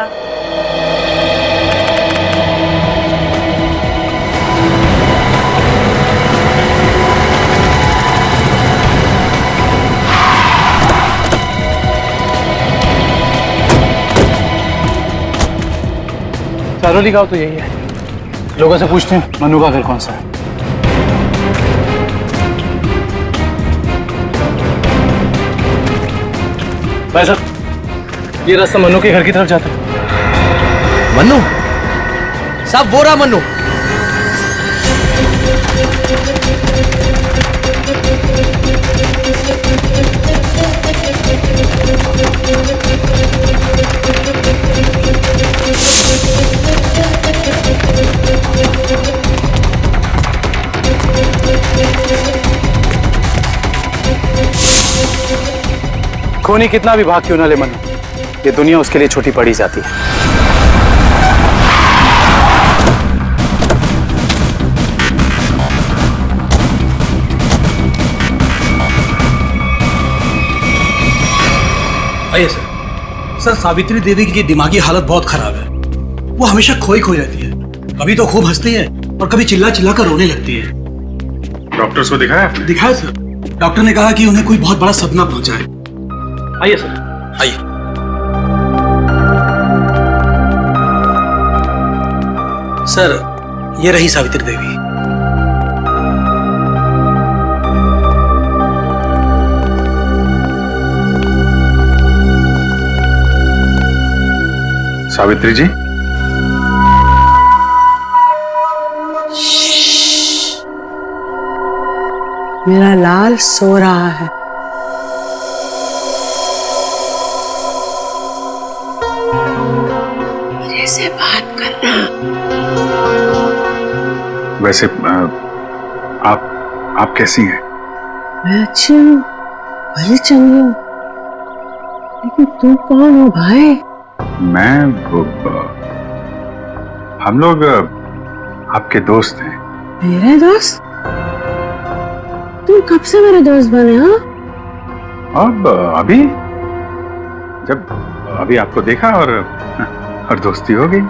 जरूरी गाँव तो यही है। लोगों से पूछते हैं मनु का घर कौन सा है। भाई साहब, ये रास्ता मनु के घर की तरफ जाता है।
मन्नू साहब, वो रहा मन्नू।
खूनी कितना भी भाग क्यों ना ले मनु, ये दुनिया उसके लिए छोटी पड़ी जाती है।
आइए सर। सर, सावित्री देवी की दिमागी हालत बहुत खराब है। वो हमेशा खोई खोई रहती है, कभी तो खूब हंसती है और कभी चिल्ला चिल्ला कर रोने लगती है।
डॉक्टर्स को दिखाया आपने?
दिखाया सर। डॉक्टर ने कहा कि उन्हें कोई बहुत बड़ा सदमा पहुंचा है।
आइए सर।
आइए। सर, ये रही सावित्री देवी।
सावित्री जी,
मेरा लाल सो रहा है। मेरे से बात करना।
वैसे आप कैसी हैं?
मैं अच्छी हूँ, भली चंगी हूँ, लेकिन तू कौन हो भाई?
हम लोग आपके दोस्त हैं।
मेरे दोस्त? तुम कब से मेरे दोस्त बने? हाँ,
अब अभी आपको देखा और दोस्ती हो गई।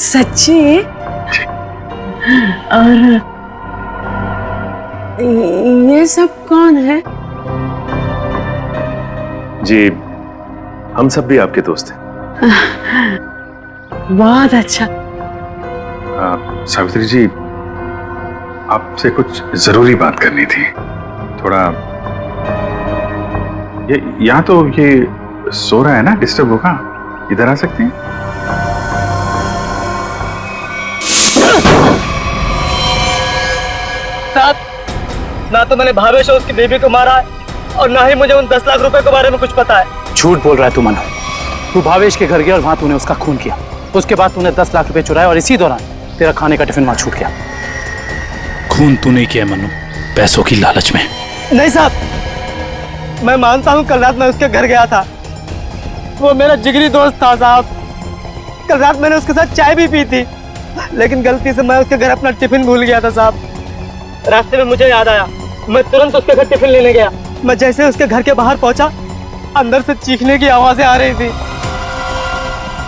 सच्ची? और ये सब कौन है?
जी, हम सब भी आपके दोस्त हैं।
बहुत अच्छा।
सावित्री जी, आपसे कुछ जरूरी बात करनी थी। थोड़ा ये यहाँ तो ये सो रहा है ना, डिस्टर्ब होगा। इधर आ सकते हैं?
साहब, ना तो मैंने भावेश और उसकी बेबी को मारा है और ना ही मुझे उन 10 लाख रुपए के बारे में कुछ पता है।
झूठ बोल रहा है तू मनु। तू भावेश के घर गया और वहां तूने उसका खून किया। उसके बाद तूने 10 लाख रुपए चुराए और इसी दौरान तेरा खाने का टिफिन वहां छूट गया। खून तूने किया मनु, पैसों की लालच में।
नहीं साहब, मैं मानता हूँ कल रात मैं उसके घर गया था। वो मेरा जिगरी दोस्त था साहब। कल रात मैंने उसके साथ चाय भी पी थी, लेकिन गलती से मैं उसके घर अपना टिफिन भूल गया था साहब। रास्ते में मुझे याद आया, मैं तुरंत उसके घर टिफिन लेने गया। मैं जैसे उसके घर के बाहर पहुंचा, अंदर से चीखने की आवाजें आ रही थी।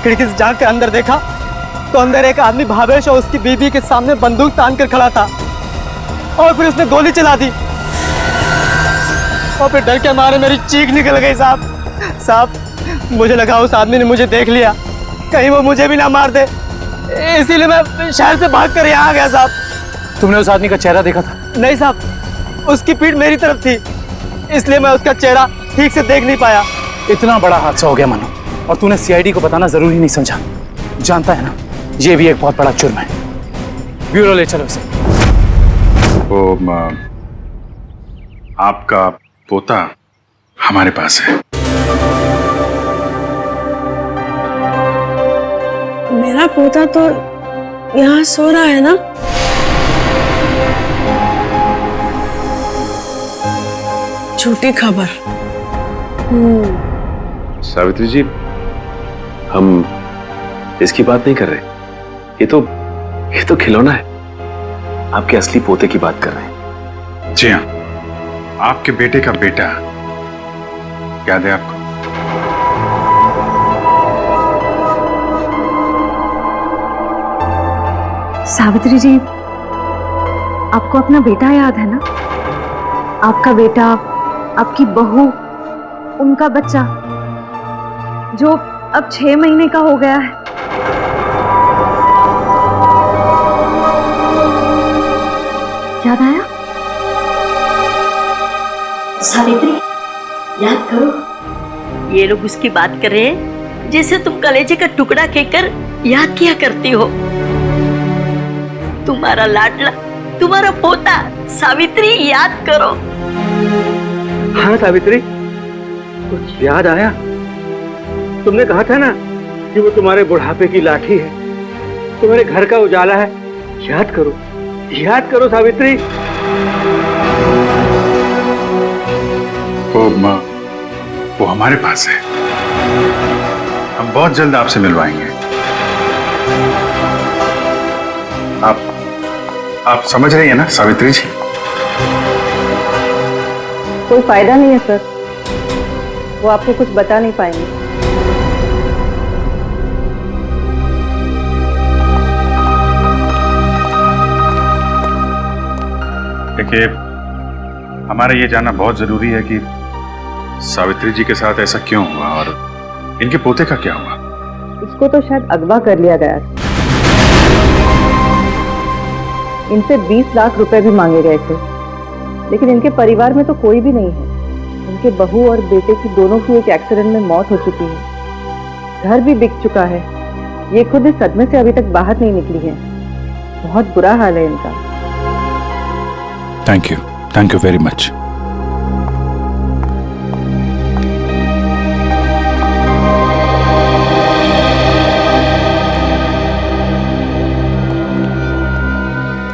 खिड़की से झांक कर अंदर देखा तो अंदर एक आदमी भावेश और उसकी बीबी के सामने बंदूक तान कर खड़ा था और फिर उसने गोली चला दी और फिर डर के मारे मेरी चीख निकल गई साहब। मुझे लगा उस आदमी ने मुझे देख लिया, कहीं वो मुझे भी ना मार दे, इसीलिए मैं शहर से भाग कर यहाँ आ गया साहब।
तुमने उस आदमी का चेहरा देखा था?
नहीं साहब, उसकी पीठ मेरी तरफ थी, इसलिए मैं उसका चेहरा ठीक से देख नहीं पाया।
इतना बड़ा हादसा हो गया मनु, और तूने सीआईडी को बताना जरूरी नहीं समझा। जानता है ना, ये भी एक बहुत बड़ा जुर्म है। ब्यूरो ले चलो इसे।
वो आपका पोता हमारे पास है।
मेरा पोता तो यहाँ सो रहा है ना? झूठी खबर।
सावित्री जी, हम इसकी बात नहीं कर रहे। ये तो खिलौना है। आपके असली पोते की बात कर रहे हैं।
जी हाँ, आपके बेटे का बेटा। याद है आपको?
सावित्री जी, आपको अपना बेटा याद है ना? आपका बेटा, आपकी बहू, उनका बच्चा जो अब 6 महीने का हो गया है। याद आया?
सावित्री, याद करो। ये लोग उसकी बात कर रहे हैं जैसे तुम कलेजे का टुकड़ा कहकर याद किया करती हो। तुम्हारा लाडला, तुम्हारा पोता सावित्री, याद करो।
हाँ सावित्री, कुछ याद आया? तुमने कहा था ना कि वो तुम्हारे बुढ़ापे की लाठी है, तुम्हारे घर का उजाला है। याद करो, याद करो सावित्री।
वो हमारे पास है। हम बहुत जल्द आपसे मिलवाएंगे। आप समझ रही हैं ना सावित्री जी?
कोई फायदा नहीं है सर, वो आपको कुछ बता नहीं पाएंगे।
देखिए, हमारा ये जानना बहुत जरूरी है कि सावित्री जी के साथ ऐसा क्यों हुआ और इनके पोते का क्या हुआ।
उसको तो शायद अगवा कर लिया गया था। इनसे 20 लाख रुपए भी मांगे गए थे, लेकिन इनके परिवार में तो कोई भी नहीं है। इनके बहू और बेटे की दोनों की एक एक्सीडेंट में मौत हो चुकी है। घर भी बिक चुका है। ये खुद इस सदमे से अभी तक बाहर नहीं निकली है। बहुत बुरा हाल है इनका।
Thank you very much.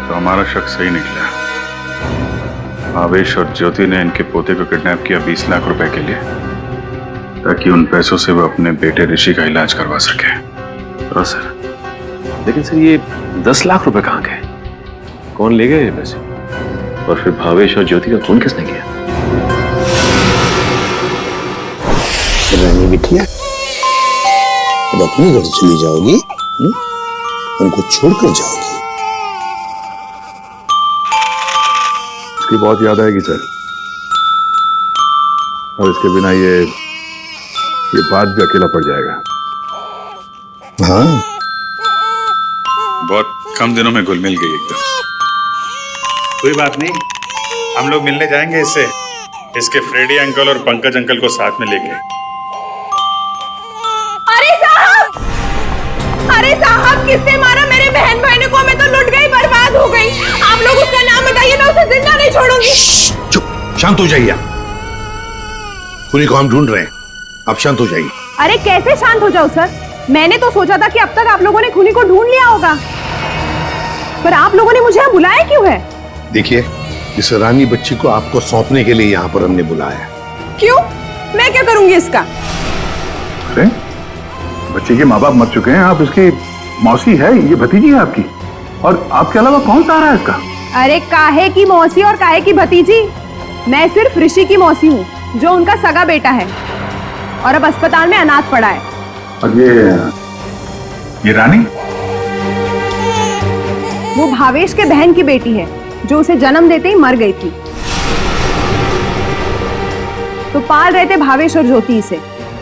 तो हमारा शक सही निकला। आवेश और ज्योति ने इनके पोते को किडनैप किया 20 लाख रुपए के लिए, ताकि उन पैसों से वो अपने बेटे ऋषि का इलाज करवा सके।
हाँ सर, लेकिन सर ये 10 लाख रुपए कहाँ गए? कौन ले गए ये पैसे? और फिर भावेश और ज्योति का खून किसने किया?
रानी बिटिया, अब अपने घर चली जाओगी, उनको छोड़कर जाओगी।
इसकी बहुत याद आएगी सर, और इसके बिना ये बात भी अकेला पड़ जाएगा।
हाँ,
बहुत कम दिनों में घुल मिल गई एकदम। कोई बात नहीं, हम लोग मिलने जाएंगे इससे, इसके फ्रेडी अंकल और पंकज अंकल को साथ में लेके।
अरे साहब, किसने मारा मेरे बहन भाई को? मैं तो लुट गई, बर्बाद हो गई। आप लोग उसका नाम बताइए, मैं उसे जिंदा नहीं छोड़ूंगी।
चुप, शांत हो जाइए। खूनी को हम ढूंढ रहे हैं, आप शांत हो जाइए।
अरे कैसे शांत हो जाऊं सर? मैंने तो सोचा था कि अब तक आप लोगों ने खूनी को ढूंढ लिया होगा, पर आप लोगों ने मुझे यहाँ बुलाया क्यों है?
देखिए, इस रानी बच्ची को आपको सौंपने के लिए यहाँ पर हमने बुलाया।
क्यों? मैं क्या करूंगी इसका?
अरे बच्चे के माँ बाप मर चुके हैं, आप इसकी मौसी है, ये भतीजी है आपकी, और आपके अलावा कौन सहारा है इसका?
अरे काहे की मौसी और काहे की भतीजी? मैं सिर्फ ऋषि की मौसी हूँ, जो उनका सगा बेटा है और अब अस्पताल में अनाथ पड़ा है।
और ये रानी?
वो भावेश के बहन की बेटी है, जो उसे जन्म देते ही मर गई थी। तो पाल रहे थे भावेश और ज्योति से।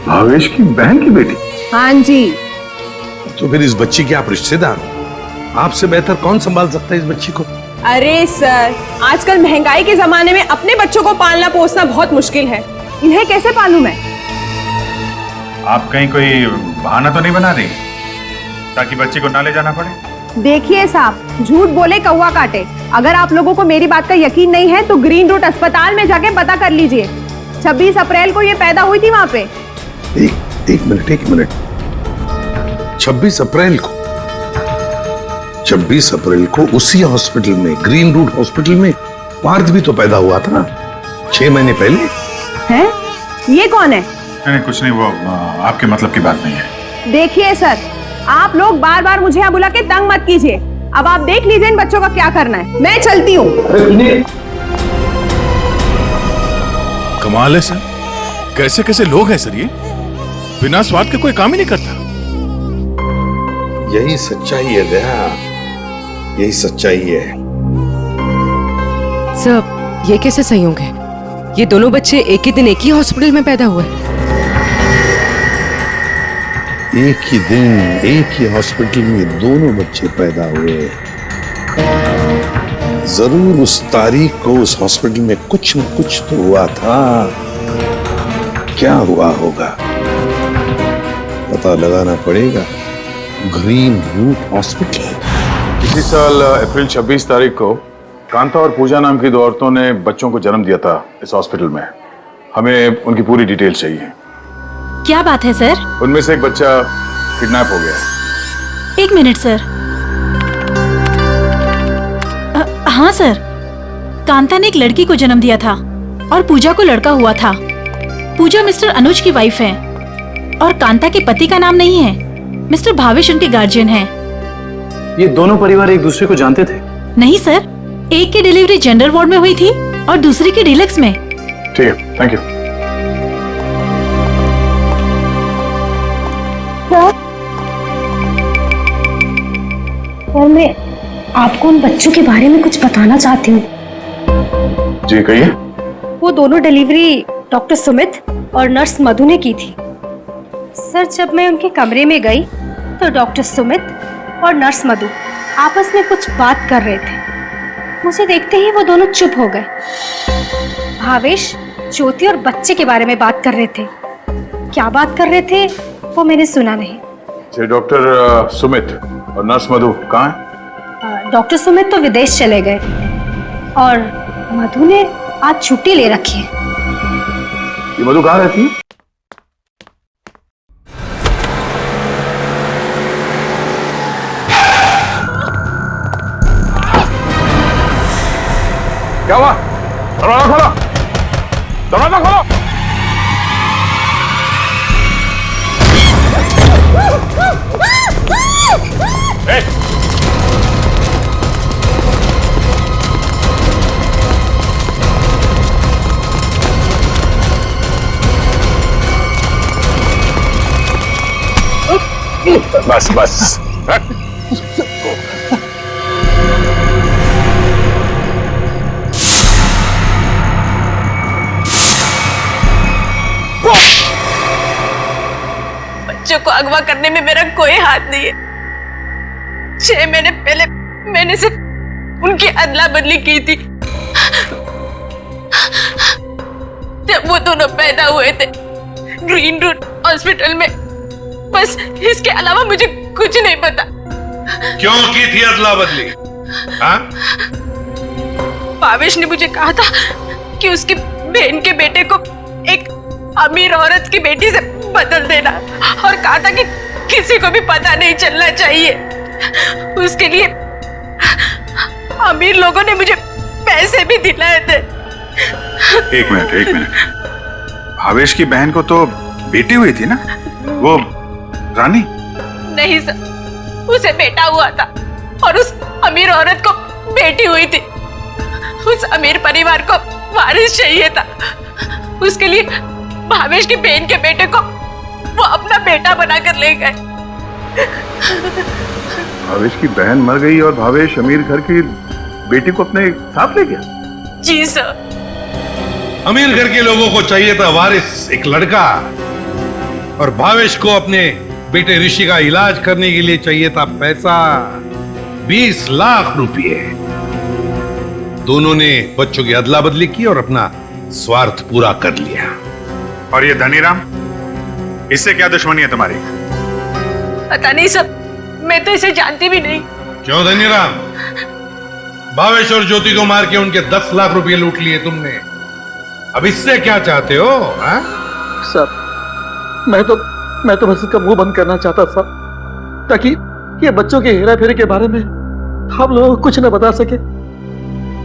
भावेश की बहन की बेटी?
हाँ जी।
तो फिर इस बच्ची के आप रिश्तेदार हो, आपसे बेहतर कौन संभाल सकता है इस बच्ची को?
अरे सर, आजकल महंगाई के जमाने में अपने बच्चों को पालना पोसना बहुत मुश्किल है। इन्हें कैसे पालूं मैं?
आप कहीं कोई बहाना तो नहीं बना रही ताकि बच्ची को ना ले जाना पड़े?
देखिए साहब, झूठ बोले कौवा काटे। अगर आप लोगों को मेरी बात का यकीन नहीं है तो ग्रीन रूट अस्पताल में जाके पता कर लीजिए। 26 अप्रैल को ये पैदा हुई थी वहां पे।
एक मिनट। 26 अप्रैल को? 26 अप्रैल को उसी हॉस्पिटल में, ग्रीन रूट हॉस्पिटल में पार्थ भी तो पैदा हुआ था ना, 6 महीने पहले।
हैं? ये कौन है?
नहीं कुछ नहीं, वो आपके मतलब की बात नहीं है।
देखिए सर, आप लोग बार बार मुझे यहाँ बुला के तंग मत कीजिए। अब आप देख लीजिए इन बच्चों का क्या करना है। मैं चलती हूँ।
कमाल है सर, कैसे कैसे लोग हैं सर, ये बिना स्वाद के कोई काम ही नहीं करता।
यही सच्चाई है दया, यही सच्चाई है।
सब ये कैसे संयोग है? ये दोनों बच्चे एक ही दिन एक ही हॉस्पिटल में पैदा हुए।
एक ही दिन एक ही हॉस्पिटल में दोनों बच्चे पैदा हुए। जरूर उस तारीख को उस हॉस्पिटल में कुछ न कुछ तो हुआ था। क्या हुआ होगा पता लगाना पड़ेगा। Green route hospital.
इसी साल अप्रैल 26 तारीख को कांता और पूजा नाम की 2 औरतों ने बच्चों को जन्म दिया था इस हॉस्पिटल में। हमें उनकी पूरी डिटेल चाहिए।
क्या बात है सर?
उनमें से एक बच्चा किडनैप हो गया।
1 मिनट सर। हाँ सर, कांता ने एक लड़की को जन्म दिया था और पूजा को लड़का हुआ था। पूजा मिस्टर अनुज की वाइफ है और कांता के पति का नाम नहीं है। मिस्टर भावेश उनके गार्जियन हैं।
ये दोनों परिवार एक दूसरे को जानते थे?
नहीं सर, एक की डिलीवरी जेंडर वार्ड में हुई थी और दूसरी की डीलक्स में।
ठीक है, थैंक यू।
और मैं आपको उन बच्चों के बारे में कुछ बताना चाहती हूँ।
जी कहिए।
वो दोनों डिलीवरी डॉक्टर सुमित और नर्स मधु ने की थी। सर, जब मैं उनके कमरे में गई तो डॉक्टर सुमित और नर्स मधु आपस में कुछ बात कर रहे थे। मुझे देखते ही वो दोनों चुप हो गए। भावेश ज्योति और बच्चे के बारे में बात कर रहे थे। क्या बात कर रहे थे वो मैंने सुना नहीं।
डॉक्टर सुमित और नर्स मधु कहाँ हैं?
डॉक्टर सुमित तो विदेश चले गए और मधु ने आज छुट्टी ले रखी है।
ये मधु कहाँ रहती है? क्या हुआ? दरवाजा खोलो, दरवाजा खोलो। बस बस।
बच्चों को अगवा करने में मेरा कोई हाथ नहीं है। 6 महीने पहले मैंने सिर्फ उनकी अदला बदली की थी। जब वो दोनों पैदा हुए थे ग्रीन रूट हॉस्पिटल में। बस इसके अलावा मुझे कुछ नहीं पता।
क्यों की थी अदला बदली? हाँ?
भावेश ने मुझे कहा था कि उसकी बहन के बेटे को एक अमीर औरत की बेटी से बदल देना और कहा था कि किसी को भी पता नहीं चलना चाहिए। उसके लिए अमीर लोगों ने मुझे पैसे भी दिलाए थे।
एक मिनट। भावेश की बहन को तो बेटी हुई थी ना, वो रानी?
नहीं सर, उसे बेटा हुआ था और उस अमीर औरत को बेटी हुई थी। उस अमीर परिवार को वारिस चाहिए था। उसके लिए भावेश की बहन के बेटे को वो अपना बेटा बनाकर ले गए।
भावेश की बहन मर गई और भावेश अमीर घर की बेटी को अपने साथ ले गया?
जी सर।
अमीर घर के लोगों को चाहिए था वारिस, एक लड़का, और भावेश को अपने बेटे ऋषि का इलाज करने के लिए चाहिए था पैसा, 20 लाख रुपए। दोनों ने बच्चों की अदला बदली की और अपना स्वार्थ पूरा कर लिया।
और ये धनीराम, इससे क्या दुश्मनी है तुम्हारी?
पता नहीं सर, मैं तो इसे जानती भी नहीं।
क्यों धनीराम? भावेश और ज्योति को मार के उनके 10 लाख रुपए लूट लिए तुमने। अब इससे क्या चाहते हो? हा?
सर, मैं तो बस इसका मुंह बंद करना चाहता था ताकि ये बच्चों के हेरा फेरी के बारे में आप लोगों को कुछ न बता सके।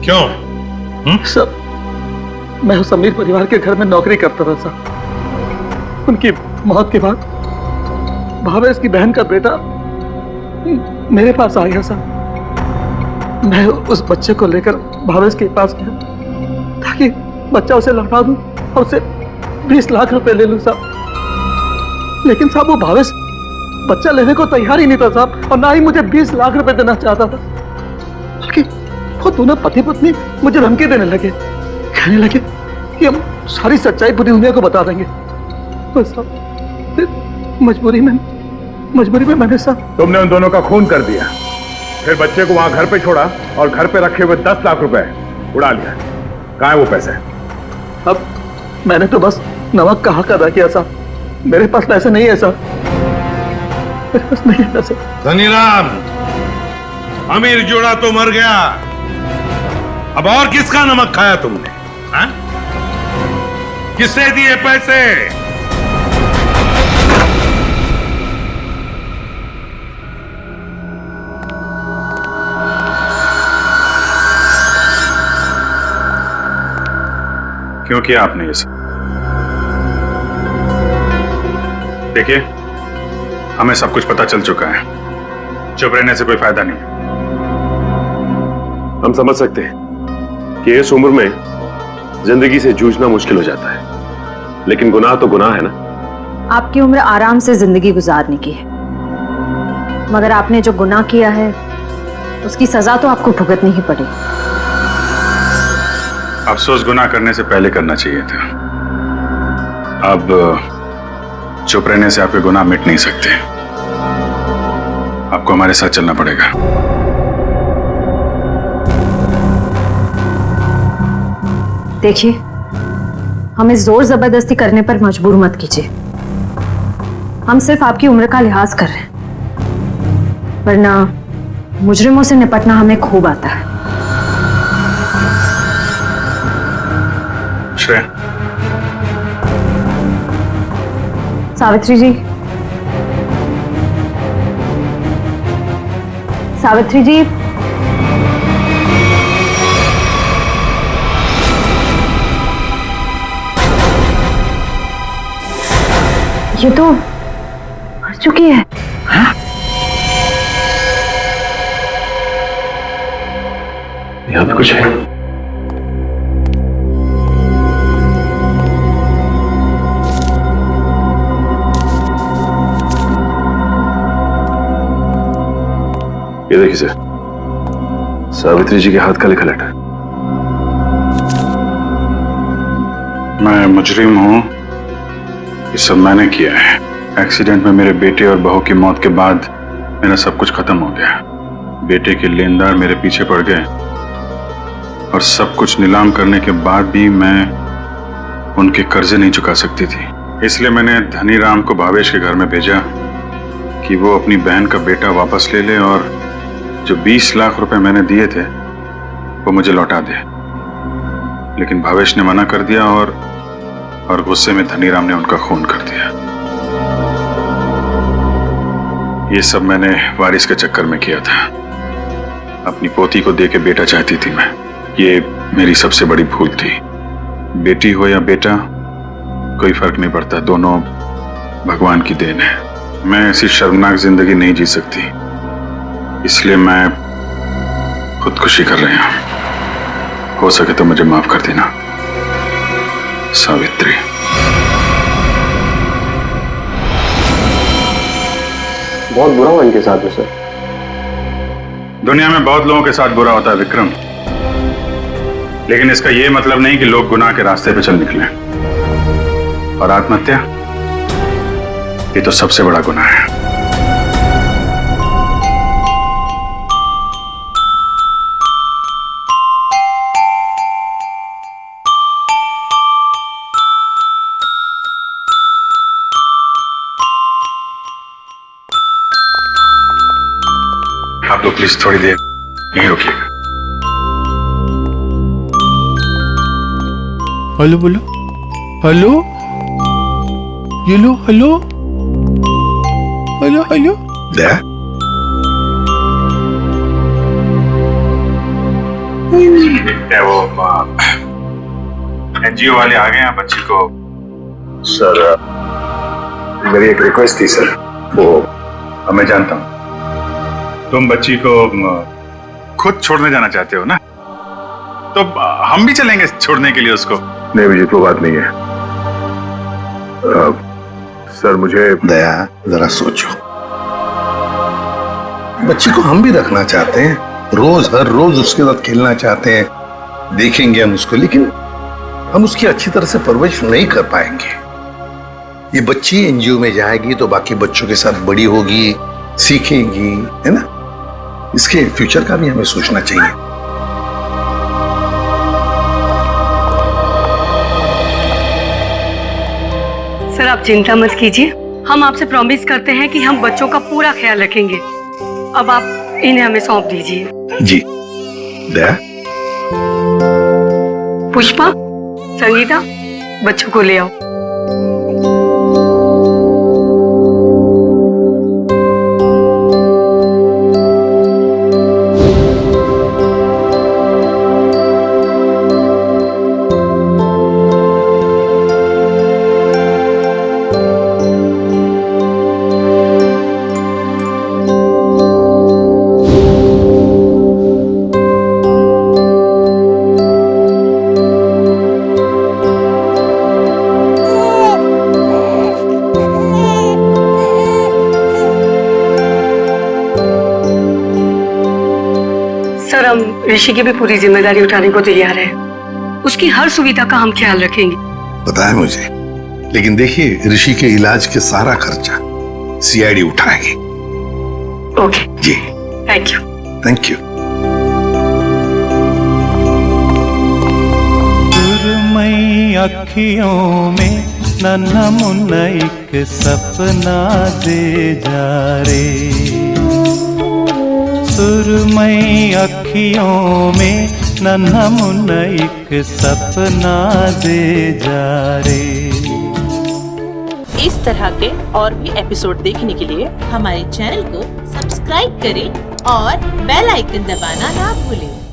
क्यों?
सर, मैं उस अमीर परिवार के घर में नौकरी करता था सर। उनकी मौत के बाद भावेश की बहन का बेटा मेरे पास आ गया सर। मैं उस बच्चे को लेकर भावेश के पास गया ताकि बच्चा उसे लौटा दूं और उसे 20 लाख रुपए ले लूं साहब। लेकिन साहब वो भावेश बच्चा लेने को तैयार ही नहीं था साहब, और ना ही मुझे 20 लाख रुपए देना चाहता था। बल्कि वो दोनों पति पत्नी मुझे धमकी देने लगे, कहने लगे कि हम सारी सच्चाई पूरी दुनिया को बता देंगे। बस साहब, फिर मजबूरी में मजबूरी में मैंने साहब।
तुमने उन दोनों का खून कर दिया, फिर बच्चे को वहां घर पे छोड़ा और घर पे रखे हुए 10 लाख रुपए उड़ा लिया। कहाँ है वो पैसे?
अब मैंने तो बस नमक का हक अदा किया साहब, मेरे पास पैसे नहीं है साहब, मेरे पास नहीं है पैसे।
धनीराम, अमीर जोड़ा तो मर गया, अब और किसका नमक खाया तुमने? हा? किससे दिए पैसे?
क्यों किया आपने ये सब? देखिए, हमें सब कुछ पता चल चुका है, चुप रहने से कोई फायदा नहीं।
हम समझ सकते हैं कि इस उम्र में जिंदगी से जूझना मुश्किल हो जाता है, लेकिन गुनाह तो गुनाह है ना।
आपकी उम्र आराम से जिंदगी गुजारने की है, मगर आपने जो गुनाह किया है उसकी सजा तो आपको भुगतनी ही पड़ेगी।
अफसोस गुनाह करने से पहले करना चाहिए था। अब चुप रहने से आपके गुनाह मिट नहीं सकते, आपको हमारे साथ चलना पड़ेगा।
देखिए, हमें जोर जबरदस्ती करने पर मजबूर मत कीजिए, हम सिर्फ आपकी उम्र का लिहाज कर रहे हैं, वरना मुजरिमों से निपटना हमें खूब आता है।
श्रेया,
सावित्री जी, सावित्री जी, ये तो मर चुकी है। हाँ?
यहाँ पे कुछ है। ये देखिए सर, सावित्री जी के हाथ का लिखा लेटर।
मैं मुजरिम हूं, ये सब मैंने किया है। एक्सीडेंट में मेरे बेटे और बहू की मौत के बाद मेरा सब कुछ खत्म हो गया। बेटे के लेनदार मेरे पीछे पड़ गए और सब कुछ नीलाम करने के बाद भी मैं उनके कर्जे नहीं चुका सकती थी। इसलिए मैंने धनीराम को भावेश के घर में भेजा कि वो अपनी बहन का बेटा वापस ले ले और जो 20 लाख रुपए मैंने दिए थे वो मुझे लौटा दे। लेकिन भावेश ने मना कर दिया और गुस्से में धनीराम ने उनका खून कर दिया। ये सब मैंने वारिस के चक्कर में किया था। अपनी पोती को देके बेटा चाहती थी मैं। ये मेरी सबसे बड़ी भूल थी। बेटी हो या बेटा, कोई फर्क नहीं पड़ता, दोनों भगवान की देन है। मैं ऐसी शर्मनाक जिंदगी नहीं जी सकती, इसलिए मैं खुदकुशी कर रही हूं। हो सके तो मुझे माफ कर देना सावित्री।
बहुत बुरा हुआ इनके साथ में सर।
दुनिया में बहुत लोगों के साथ बुरा होता है विक्रम, लेकिन इसका यह मतलब नहीं कि लोग गुनाह के रास्ते पे चल निकले। और आत्महत्या, ये तो सबसे बड़ा गुनाह है। आप लोग प्लीज थोड़ी देर यहीं रुकिएगा।
हेलो बोलो, हेलो, ये लो, हेलो, हेलो, हेलो।
क्या वो एनजीओ वाले आ गए हैं बच्ची को? सर, मेरी एक रिक्वेस्ट थी सर। वो मैं जानता हूँ तुम बच्ची को खुद छोड़ने जाना चाहते हो ना, तो हम भी चलेंगे छोड़ने के लिए उसको।
नहीं विजित, वो बात नहीं है। सर मुझे
दया, जरा सोचो, बच्ची को हम भी रखना चाहते हैं, रोज हर रोज उसके साथ खेलना चाहते हैं, देखेंगे हम उसको, लेकिन हम उसकी अच्छी तरह से परवरिश नहीं कर पाएंगे। ये बच्ची एनजीओ में जाएगी तो बाकी बच्चों के साथ बड़ी होगी, सीखेगी, है ना? इसके फ्यूचर का भी हमें सोचना चाहिए।
सर आप चिंता मत कीजिए, हम आपसे प्रॉमिस करते हैं कि हम बच्चों का पूरा ख्याल रखेंगे। अब आप इन्हें हमें सौंप दीजिए।
जी। दया,
पुष्पा, संगीता, बच्चों को ले आओ। सर हम ऋषि की भी पूरी जिम्मेदारी उठाने को तैयार है। उसकी हर सुविधा का हम ख्याल रखेंगे।
पता है मुझे, लेकिन देखिए ऋषि के इलाज के सारा खर्चा सीआईडी उठाएगी।
ओके
जी,
थैंक यू।
Thank you.
सुरमई अखियों में नन्हा मुन्ना एक सपना दे जा रे, सुरमई अखियों में नन्हा मुन्ना एक सपना दे जा रे।
इस तरह के और भी एपिसोड देखने के लिए हमारे चैनल को सब्सक्राइब करें और बेल आइकन दबाना ना भूलें।